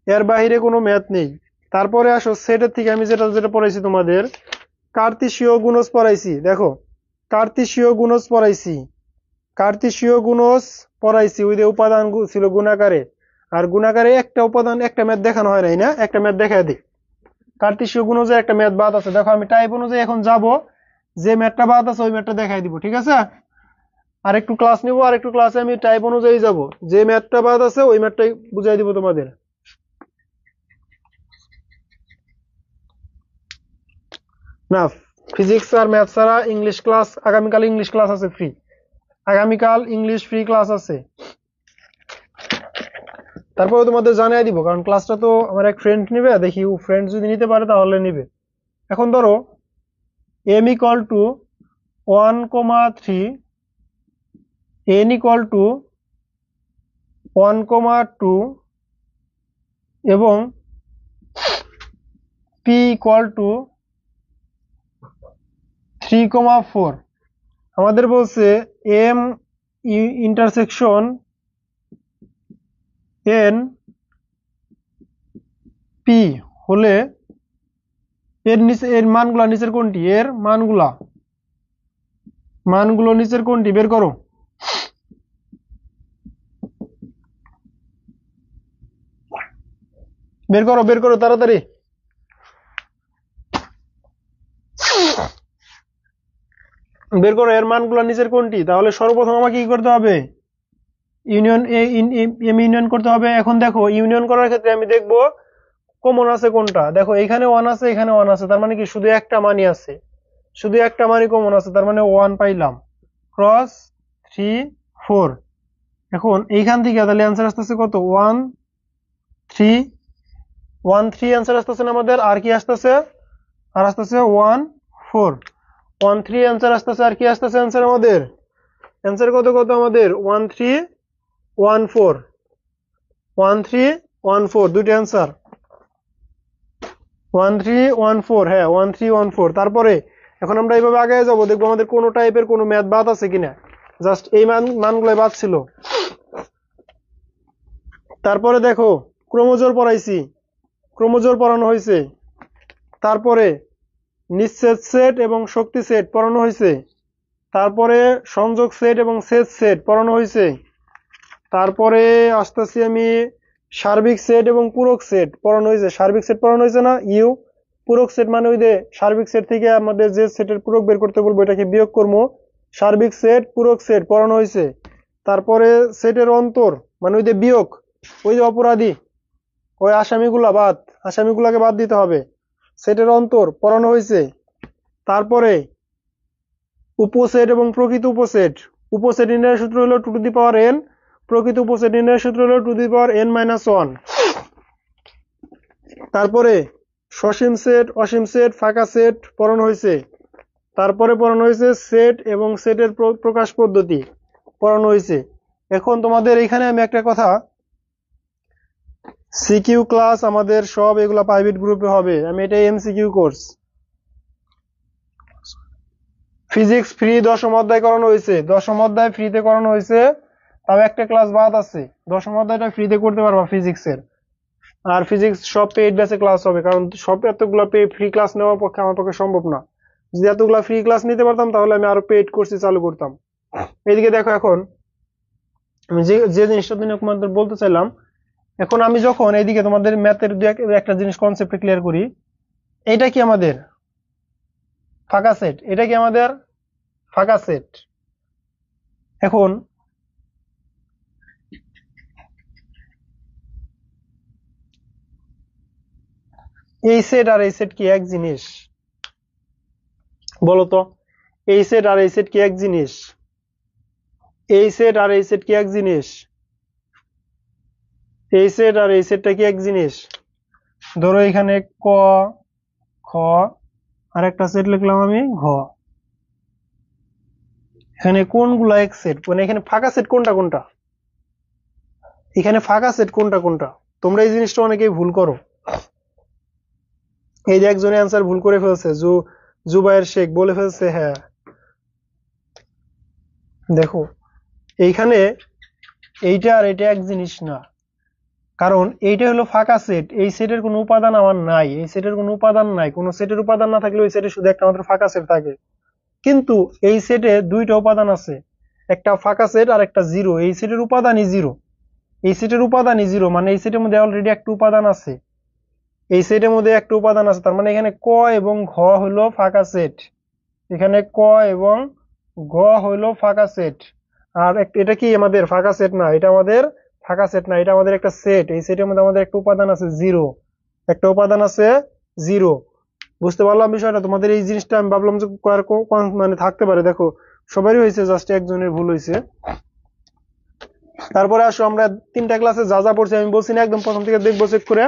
এর বাইরে কোনো ম্যাথ নেই। তারপরে আসো সেটের থেকে আমি যেটা যেটা পড়াইছি তোমাদের, কার্তেশীয় গুণজ পড়াইছি, দেখো কার্তেশীয় গুণজ পড়াইছি, কার্তেশীয় গুণজ পড়াইছি, ওই যে উপাদান ছিল গুণাকারে, আর গুণাকারে একটা উপাদান একটা ম্যাথ দেখানো হয় নাই না, একটা ম্যাথ দেখা দিই। কার্তেশীয় গুণজে একটা ম্যাথ বাদ আছে, দেখো আমি টাইপ অনুযায়ী এখন যাব, যে ম্যাথটা বাদ আছে ওই ম্যাথটা দেখাই দিব, ঠিক আছে? আর একটু ক্লাস নিব, আর একটু ক্লাসে আমি টাইপ অনুযায়ী যাব, যে ম্যাথটা বাদ আছে ওই ম্যাথটাই বুঝাই দিব তোমাদের। না ফিজিক্স আর ম্যাথ ছাড়া ইংলিশ ক্লাস, আগামীকাল ইংলিশ ক্লাস আছে ফ্রি, আগামীকাল ইংলিশ ফ্রি ক্লাস আছে। তারপরে তোমাদের জানাই দিব, কারণ ক্লাসটা তো আমার এক ফ্রেন্ড নিবে, দেখি ও ফ্রেন্ড যদি নিতে পারে তাহলে নিবে। এখন ধরো m equal to 1,3 n equal to 1,2 এবং p equal to 3,4 আমাদের বলছে m ইন্টারসেকশন n p হলে এর মানগুলো নিচের কোনটি, এর মানগুলো নিচের কোনটি বের করো। বের করো তাড়াতাড়ি। বের করো এর মানগুলো নিচের কোনটি। তাহলে সর্বপ্রথম আমাকে কি করতে হবে, ইউনিয়ন করতে হবে। এখন দেখো ইউনিয়ন করার ক্ষেত্রে আমি দেখব কমন আছে কোনটা। দেখো এখানে 1 আছে, এখানে 1 আছে, তার মানে কি শুধু একটা মানই আছে, শুধু একটা মানই কমন আছে, তার মানে 1 পাইলাম। ক্রস 3 4। এখন এইখান থেকে তাহলে অ্যান্সার আসতেছে কত, 1 3 1 3 অ্যান্সার আসতেছে না আমাদের। আর কি আসতেছে, আর আসতেছে 1 4 1 3 অ্যান্সার আসতেছে। আর কি আসতেছে অ্যান্সার আমাদের, অ্যান্সার কত আমাদের 1 3 1 4 1 3 1 4 দুইটা অ্যান্সার 1 3 1 4। হ্যাঁ 1 3 1 4। তারপরে এখন আমরা এইভাবে আগে যাবো, দেখবো আমাদের কোনো টাইপের কোনো ম্যাথ বাদ আছে কিনা। জাস্ট এই মানগুলো বাদ ছিল। তারপরে দেখো ক্রোমোজোর পড়াইছি, ক্রোমোজোর পড়ানো হয়েছে। তারপরে নিঃছেদ সেট এবং শক্তি সেট পড়ানো হয়েছে। তারপরে সংযোগ সেট এবং ছেদ সেট পড়ানো হয়েছে। তারপরে আসতেছি আমি সার্বিক সেট এবং পূরক সেট পড়ানো হয়েছে। সার্বিক সেট পড়ানো হয়েছে না, ইউ। পূরক সেট মানে ওই যে সার্বিক সেট থেকে আমাদের যে সেটের পূরক বের করতে বলবো এটাকে বিয়োগ করবো। সার্বিক সেট পূরক সেট পড়ানো হয়েছে। তারপরে সেটের অন্তর মানে ওই যে বিয়োগ, ওই যে অপরাধী, ওই আসামিগুলাকে বাদ দিতে হবে, সেটের অন্তর পড়ানো হয়েছে। তারপরে উপসেট এবং প্রকৃত উপসেট, উপসেট নির্ণয়ের সূত্র হলো 2 টু দি পাওয়ার n, প্রকৃত উপসেট নির্ণয়ের সূত্র হলো 2 টু দি পাওয়ার n-1। তারপরে সসীম সেট, অসীম সেট, ফাঁকা সেট পড়ানো হয়েছে। তারপরে পড়ানো হয়েছে সেট এবং সেটের প্রকাশ পদ্ধতি পড়ানো হয়েছে। এখন তোমাদের এখানে আমি একটা কথা, সিকিউ ক্লাস আমাদের সব এগুলা প্রাইভেট গ্রুপে হবে। আমি এটা এমসিকিউ কোর্স। ফিজিক্স ফ্রি 10ম অধ্যায় করানো হয়েছে, 10ম অধ্যায় ফ্রিতে করানো হয়েছে। তাও একটা ক্লাস বাদ আছে, 10ম অধ্যায়টা ফ্রিতে করতে পারবা ফিজিক্সের। আর ফিজিক্স সব পেইড ব্যাচে ক্লাস হবে, কারণ সব এতগুলো ফ্রি ক্লাস নেওয়ার পক্ষে আমার পক্ষে সম্ভব না। যদি এতগুলো ফ্রি ক্লাস নিতে পারতাম তাহলে আমি আরো পেইড কোর্স চালু করতাম। এইদিকে দেখো এখন আমি যে জিনিসটা তোমাদের বলতে চাইলাম, এখন আমি যখন এইদিকে তোমাদের ম্যাথের একটা জিনিস কনসেপ্ট ক্লিয়ার করি, এটা কি আমাদের ফাঁকা সেট, এটা কি আমাদের ফাঁকা সেট। এখন এই সেট আর এই সেট কি এক জিনিস, বলতো? এই সেট আর এই সেট কি এক জিনিস? এই সেট আর এই সেট কি এক জিনিস? এই সেট আর এই সেটটা কি এক জিনিস? ধরো এখানে ক খ আর একটা সেট লিখলাম আমি ঘ। এখানে কোনগুলা এক সেট, মানে এখানে ফাঁকা সেট কোনটা কোনটা, এখানে ফাঁকা সেট কোনটা কোনটা? তোমরা এই জিনিসটা অনেকেই ভুল করো। এই যে একজনের অ্যান্সার ভুল করে ফেলছে, জুবায়ের শেখ বলে ফেলছে, হ্যাঁ দেখো এইখানে এইটা আর এটা এক জিনিস না, কারণ এইটা হলো ফাঁকা সেট, এই সেটের কোনো উপাদান আমার নাই, এই সেটের কোনো উপাদান নাই। কোনো সেটের উপাদান না থাকলে ওই সেটে শুধু একটা মাত্র ফাঁকা সেট থাকে। কিন্তু এই সেটে দুইটা উপাদান আছে, একটা ফাঁকা সেট আর একটা জিরো। এই সেটের উপাদানই জিরো, এই সেটের উপাদানই জিরো, মানে এই সেটের মধ্যে অলরেডি একটা উপাদান আছে, এই সেটের মধ্যে একটা উপাদান আছে। তার মানে এখানে ক এবং ঘ হলো ফাঁকা সেট, এখানে ক এবং ঘ হলো ফাঁকা সেট। আর এটা কি আমাদের ফাঁকা সেট না, এটা আমাদের ফাঁকা সেট না, এটা আমাদের একটা সেট। এই সেটের মধ্যে আমাদের একটা উপাদান আছে জিরো, একটা উপাদান আছে জিরো। বুঝতে পারলাম বিষয়টা? তোমাদের এই জিনিসটা আমি ভাবলাম যে মানে থাকতে পারে। দেখো সবারই হয়েছে, জাস্ট একজনের ভুল হয়েছে। তারপরে আসো আমরা 3টা ক্লাসে যা যা পড়ছি আমি বলছি না, একদম প্রথম থেকে দেখবো চেক করে,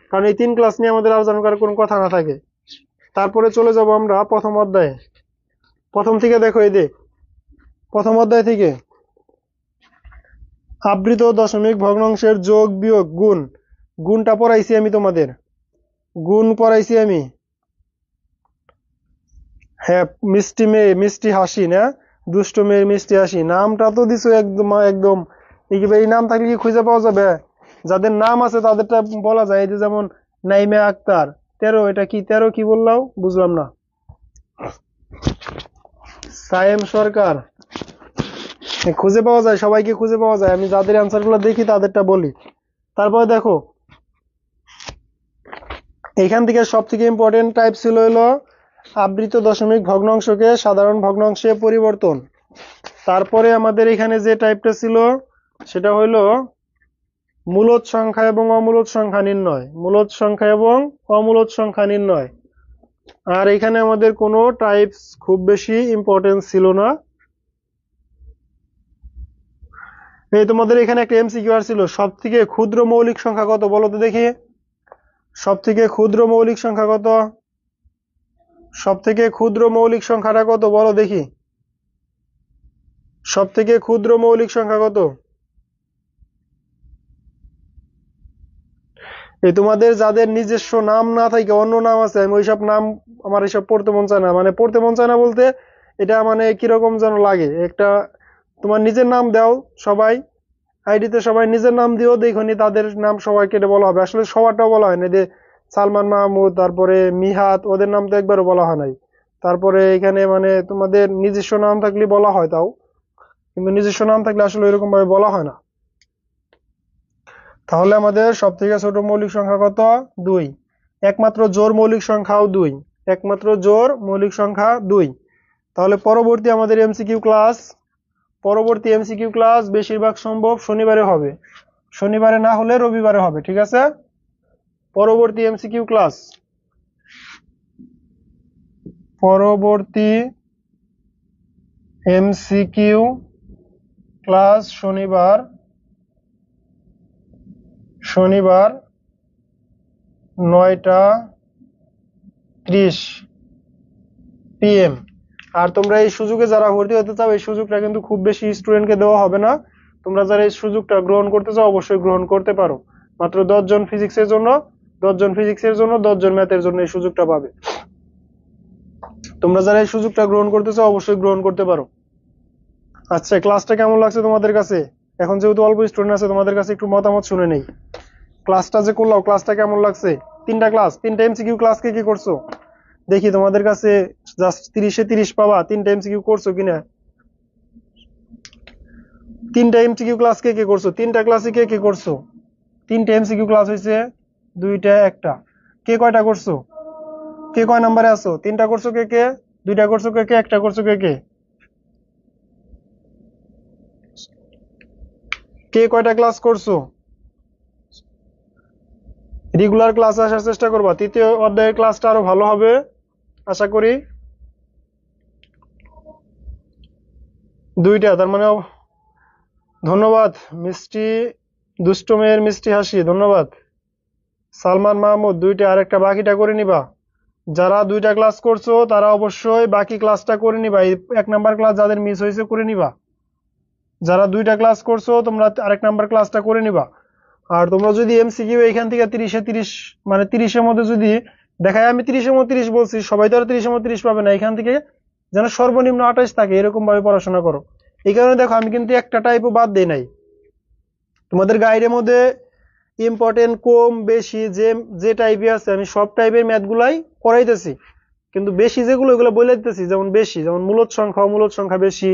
কারণ এই 3 ক্লাস নিয়ে আমাদের আলোচনা করার কোনো কথা না থাকে। তারপরে চলে যাব আমরা প্রথম অধ্যায়ে। প্রথম থেকে দেখো, এই যে প্রথম অধ্যায় থেকে আবৃত দশমিক ভগ্নাংশের যোগ বিয়োগ গুণ, গুণটা পড়াইছি আমি তোমাদের, গুণ পড়াইছি আমি। হ্যাঁ, মিষ্টি মেয়ে মিষ্টি হাসি, না দুষ্ট মেয়ের মিষ্টি হাসি, নামটা তো দিছো একদম একদম। এই নাম থাকলে কি খুঁজে পাওয়া যাবে? যাদের নাম আছে তাদেরটা বলা যায়, এই যে যেমন নাইমা আক্তার 13, এটা কি 13 কি বললাম বুঝলাম না। সায়েম সরকার, খুঁজে পাওয়া যায়, সবাইকে খুঁজে পাওয়া যায়, আমি যাদের অ্যান্সার গুলো দেখি তাদেরটা বলি। তারপরে দেখো, এখান থেকে সব থেকে ইম্পর্টেন্ট টাইপ ছিল হলো আবৃত দশমিক ভগ্নাংশকে সাধারণ ভগ্নাংশে পরিবর্তন। তারপরে আমাদের এখানে যে টাইপটা ছিল সেটা হলো মূলদ সংখ্যা এবং অমূলদ সংখ্যা নির্ণয়, মূলদ সংখ্যা এবং অমূলদ সংখ্যা নির্ণয়। আর এখানে আমাদের কোনো টাইপস খুব বেশি ইম্পর্টেন্স ছিল না। এই তোমাদের এখানে একটা এমসিকিউ আর ছিল, সব থেকে ক্ষুদ্র মৌলিক সংখ্যা কত বলো তো দেখি। সব থেকে ক্ষুদ্র মৌলিক সংখ্যা কত? সব থেকে ক্ষুদ্র মৌলিক সংখ্যাটা কত বলো দেখি। সব থেকে ক্ষুদ্র মৌলিক সংখ্যা কত? এই তোমাদের যাদের নিজস্ব নাম না থাকে অন্য নাম আছে, আমি ওইসব নাম আমার এইসব পড়তে মন চায় না, মানে পড়তে মন চায় না বলতে এটা মানে কিরকম যেন লাগে একটা। তোমার নিজের নাম দাও, সবাই আইডিতে সবাই নিজের নাম দিও, দেখনি তাদের নাম সবাই কেটে বলা হবে, আসলে সবারটাও বলা হয় না। যে সালমান মাহমুদ, তারপরে মিহাত, ওদের নাম তো একবারও বলা হয় নাই। তারপরে এখানে মানে তোমাদের নিজস্ব নাম থাকলে বলা হয় তাও, কিন্তু নিজস্ব নাম থাকলে আসলে এরকম ভাবে বলা হয় না। তাহলে আমাদের সব থেকে ছোট মৌলিক সংখ্যা কত? 2। একমাত্র জোড় মৌলিক সংখ্যাও 2, একমাত্র জোড় মৌলিক সংখ্যা 2। তাহলে পরবর্তী আমাদের এমসিকিউ ক্লাস, পরবর্তী এমসিকিউ ক্লাস বেশিরভাগ সম্ভব শনিবারে হবে, শনিবারে না হলে রবিবারে হবে, ঠিক আছে? পরবর্তী এমসিকিউ ক্লাস, পরবর্তী এমসিকিউ ক্লাস শনিবার 9:30 PM। আর তোমরা এই সুযোগে যারা ভর্তি হতে চাও, এই সুযোগটা কিন্তু খুব বেশি স্টুডেন্টকে দেওয়া হবে না। তোমরা যারা এই সুযোগটা গ্রহণ করতে চাও অবশ্যই গ্রহণ করতে পারো। মাত্র 10 জন ফিজিক্সের জন্য, 10 জন ফিজিক্সের জন্য, 10 জন ম্যাথের জন্য এই সুযোগটা পাবে। তোমরা যারা এই সুযোগটা গ্রহণ করতে চাও অবশ্যই গ্রহণ করতে পারো। আচ্ছা, ক্লাসটা কেমন লাগছে তোমাদের কাছে? এখন যেহেতু অল্প স্টুডেন্ট আছে, তোমাদের কাছে একটু মতামত শুনে নেই। ক্লাসটা যে করলাম, ক্লাসটা কেমন লাগছে? 3টা ক্লাস, 3টা এমসিকিউ ক্লাস কে কি করছো দেখি। তোমাদের কাছে জাস্ট 30-এ 30 পাবা, 3টা এমসিকিউ করছো কিনা। 3টা এমসিকিউ ক্লাস কে কে করছো? 3টা ক্লাসে কে কে করছো? 3টা এমসিকিউ ক্লাস হয়েছে, 2টা 1টা। কে কয়টা করছো? কে কয় নম্বরে আছো? 3টা করছো কে কে? 2টা করছো কে কে? 1টা করছো কে কে? কে কয়টা ক্লাস করছো? রেগুলার ক্লাসে আসার চেষ্টা করবা, তৃতীয় অধ্যায়ের ক্লাসটা আরো ভালো হবে আশা করি। 2টা, তার মানে ধন্যবাদ মিষ্টি দুষ্ট মেয়ের মিষ্টি হাসি, ধন্যবাদ। সালমান মাহমুদ 2টা, আরেকটা বাকিটা করে নিবা। যারা 2টা ক্লাস করছো তারা অবশ্যই বাকি ক্লাসটা করে নিবা, এই 1 নাম্বার ক্লাস যাদের মিস হয়েছে করে নিবা। যারা 2টা ক্লাস করছো তোমরা আরেক নাম্বার ক্লাসটা করে নিবা। আর তোমরা যদি এমসিকিউ এখান থেকে 30-এ 30 মানে 30-এর মধ্যে যদি দেখায়, আমি 30-এর মধ্যে 30 বলছি, সবাই তো আর 30-এর মধ্যে 30 পাবে না, এখান থেকে যেন সর্বনিম্ন 28 থাকে এরকম ভাবে পড়াশোনা করো। এই কারণে দেখো আমি কিন্তু একটা টাইপও বাদ দেই নাই। তোমাদের গাইডের মধ্যে ইম্পর্টেন্ট কম বেশি যে যে টাইপে আছে আমি সব টাইপের ম্যাথ গুলাই করাইতেছি, কিন্তু বেশি যেগুলো ওগুলো বলে দিতেছি। যেমন বেশি, যেমন মূলদ সংখ্যা অমূলদ সংখ্যা বেশি,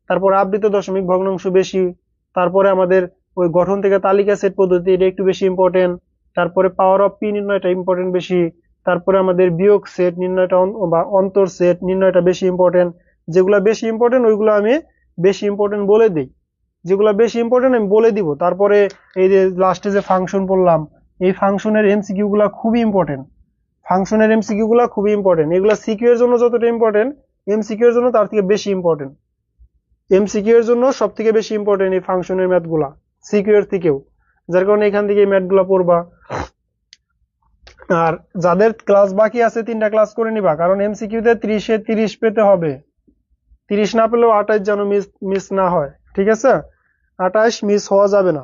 তারপর আবৃত দশমিক ভগ্নাংশ বেশি, তারপরে আমাদের ওই গঠন থেকে তালিকা সেট পদ্ধতি এটা একটু বেশি ইম্পর্টেন্ট, তারপরে পাওয়ার অফ পি নির্ণয়টা ইম্পর্টেন্ট বেশি, তারপরে আমাদের বিয়োগ সেট নির্ণয়টা বা অন্তর সেট নির্ণয়টা বেশি ইম্পর্টেন্ট। যেগুলো বেশি ইম্পর্টেন্ট ওইগুলো আমি বেশি ইম্পর্টেন্ট বলে দিই, যেগুলো বেশি ইম্পর্টেন্ট আমি বলে দিব। তারপরে এই যে লাস্টে যে ফাংশন বললাম, এই ফাংশনের এমসিকিউ গুলা খুবই ইম্পর্টেন্ট, ফাংশনের এমসিকিউ গুলা খুবই ইম্পর্টেন্ট। এগুলা সিকিউ এর জন্য যতটা ইম্পর্টেন্ট, এমসিকিউ এর জন্য তার থেকে বেশি ইম্পর্টেন্ট। এমসিকিউ এর জন্য সব থেকে বেশি ইম্পর্টেন্ট এই ফাংশনের ম্যাথ গুলা সিকিউ এর থেকেও, যার কারণে এখান থেকে এই ম্যাথ গুলা পড়বা। আর যাদের ক্লাস বাকি আছে 3টা ক্লাস করে নিবা, কারণ এমসিকিউ তে 30-এ 30 পেতে হবে, 30 না পেলেও 28 যেন মিস না হয়, ঠিক আছে? 28 মিস হওয়া যাবে না।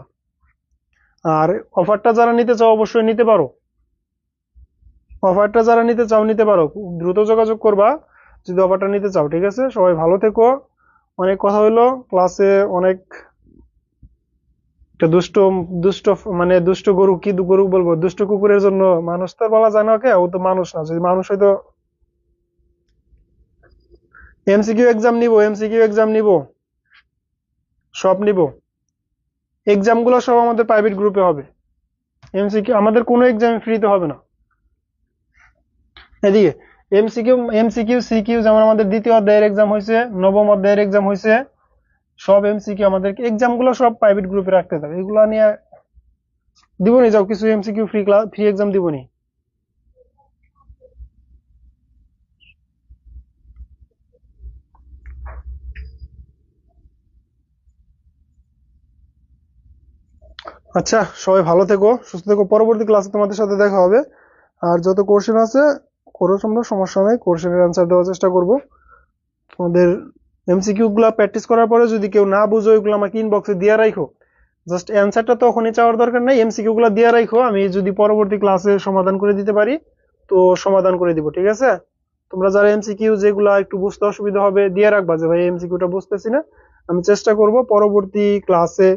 আর অফারটা যারা নিতে চাও অবশ্যই নিতে পারো, অফারটা যারা নিতে চাও নিতে পারো, দ্রুত যোগাযোগ করবা যদি অফারটা নিতে চাও, ঠিক আছে? সবাই ভালো থেকো। অনেক কথা হইলো ক্লাসে, অনেক একটা দুষ্ট দুষ্ট মানে দুষ্ট গরু, কি গরু বলবো, দুষ্ট কুকুরের জন্য মানুষ তো আর বলা যায় না, ওকে ও তো মানুষ না, যদি মানুষ হয়তো। এমসিকিউ এক্সাম নিব, এমসিকিউ এক্সাম নিব, সব নিব। এক্সাম গুলো সব আমাদের প্রাইভেট গ্রুপে হবে। এমসিকিউ আমাদের কোনো এক্সাম ফ্রিতে হবে না। এদিকে এমসিকিউ এমসিকিউ সিকিউ, যেমন আমাদের দ্বিতীয় অধ্যায়ের এক্সাম হয়েছে, নবম অধ্যায়ের এক্সাম হয়েছে, সব এমসিকিউ আমাদের এক্সাম গুলো সব প্রাইভেট গ্রুপে রাখতে হবে। এগুলো নিয়ে দিবনি, যাও কিছু এমসিকিউ ফ্রি এক্সাম দিবনি। আচ্ছা, সবাই ভালো থেকো, সুস্থ থেকো। পরবর্তী ক্লাসে তোমাদের সাথে দেখা হবে। আর যত কোশ্চেন আছে করো তোমরা, সমস্যা নেই, কোশ্চেনের অ্যান্সার দেওয়ার চেষ্টা করবো। তোমাদের এমসিকিউ গুলা প্র্যাকটিস করার পরে যদি কেউ না বুঝো, ওইগুলো আমাকে ইনবক্সে দিয়ে রাখো। জাস্ট অ্যান্সারটা তখনই চাওয়ার দরকার নাই, এমসিকিউ গুলা দিয়ে রাখো, আমি যদি পরবর্তী ক্লাসে সমাধান করে দিতে পারি তো সমাধান করে দিব, ঠিক আছে? তোমরা যারা এমসিকিউ যেগুলা একটু বুঝতে অসুবিধা হবে দিয়ে রাখবা, যে ভাই এমসিকিউটা বুঝতেছি না, আমি চেষ্টা করব পরবর্তী ক্লাসে,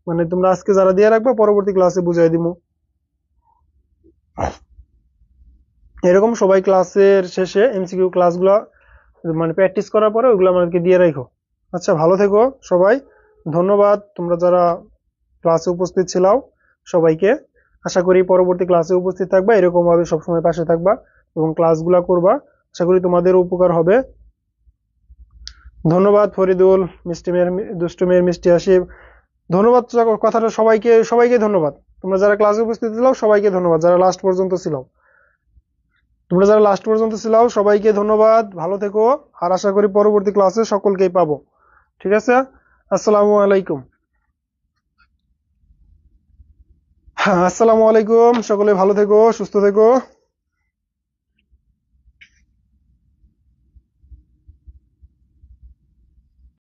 মানে তোমরা আজকে যারা দিয়ে রাখবা পরবর্তী ক্লাসে বুঝাই দিব। এরকম সবাই ক্লাসের শেষে এমসিকিউ ক্লাসগুলো মানে প্র্যাকটিস করার পরে ওইগুলো আমাদেরকে দিয়ে রাখো। আচ্ছা, ভালো থেকো সবাই, ধন্যবাদ তোমরা যারা ক্লাসে উপস্থিত ছিলাও সবাইকে। আশা করি পরবর্তী ক্লাসে উপস্থিত থাকবা, এরকম ভাবে সবসময় পাশে থাকবা এবং ক্লাসগুলো করবা। আশা করি তোমাদের উপকার হবে। ধন্যবাদ ফরিদুল, মিষ্টি মেয়ের দুষ্টু মেয়ের মিষ্টি আসিফ, ধন্যবাদ। কথাটা সবাইকে সবাইকে ধন্যবাদ। তোমরা যারা ক্লাসে উপস্থিত ছিলাও সবাইকে ধন্যবাদ, যারা লাস্ট পর্যন্ত ছিলাও, তোমরা যারা লাস্ট পর্যন্ত ছিলাও সবাইকে ধন্যবাদ। ভালো থেকো, আর আশা করি পরবর্তী ক্লাসে সকলকেই পাবো, ঠিক আছে? আসসালামু আলাইকুম। হ্যাঁ, আসসালামু আলাইকুম, সকলে ভালো থেকো, সুস্থ থেকো।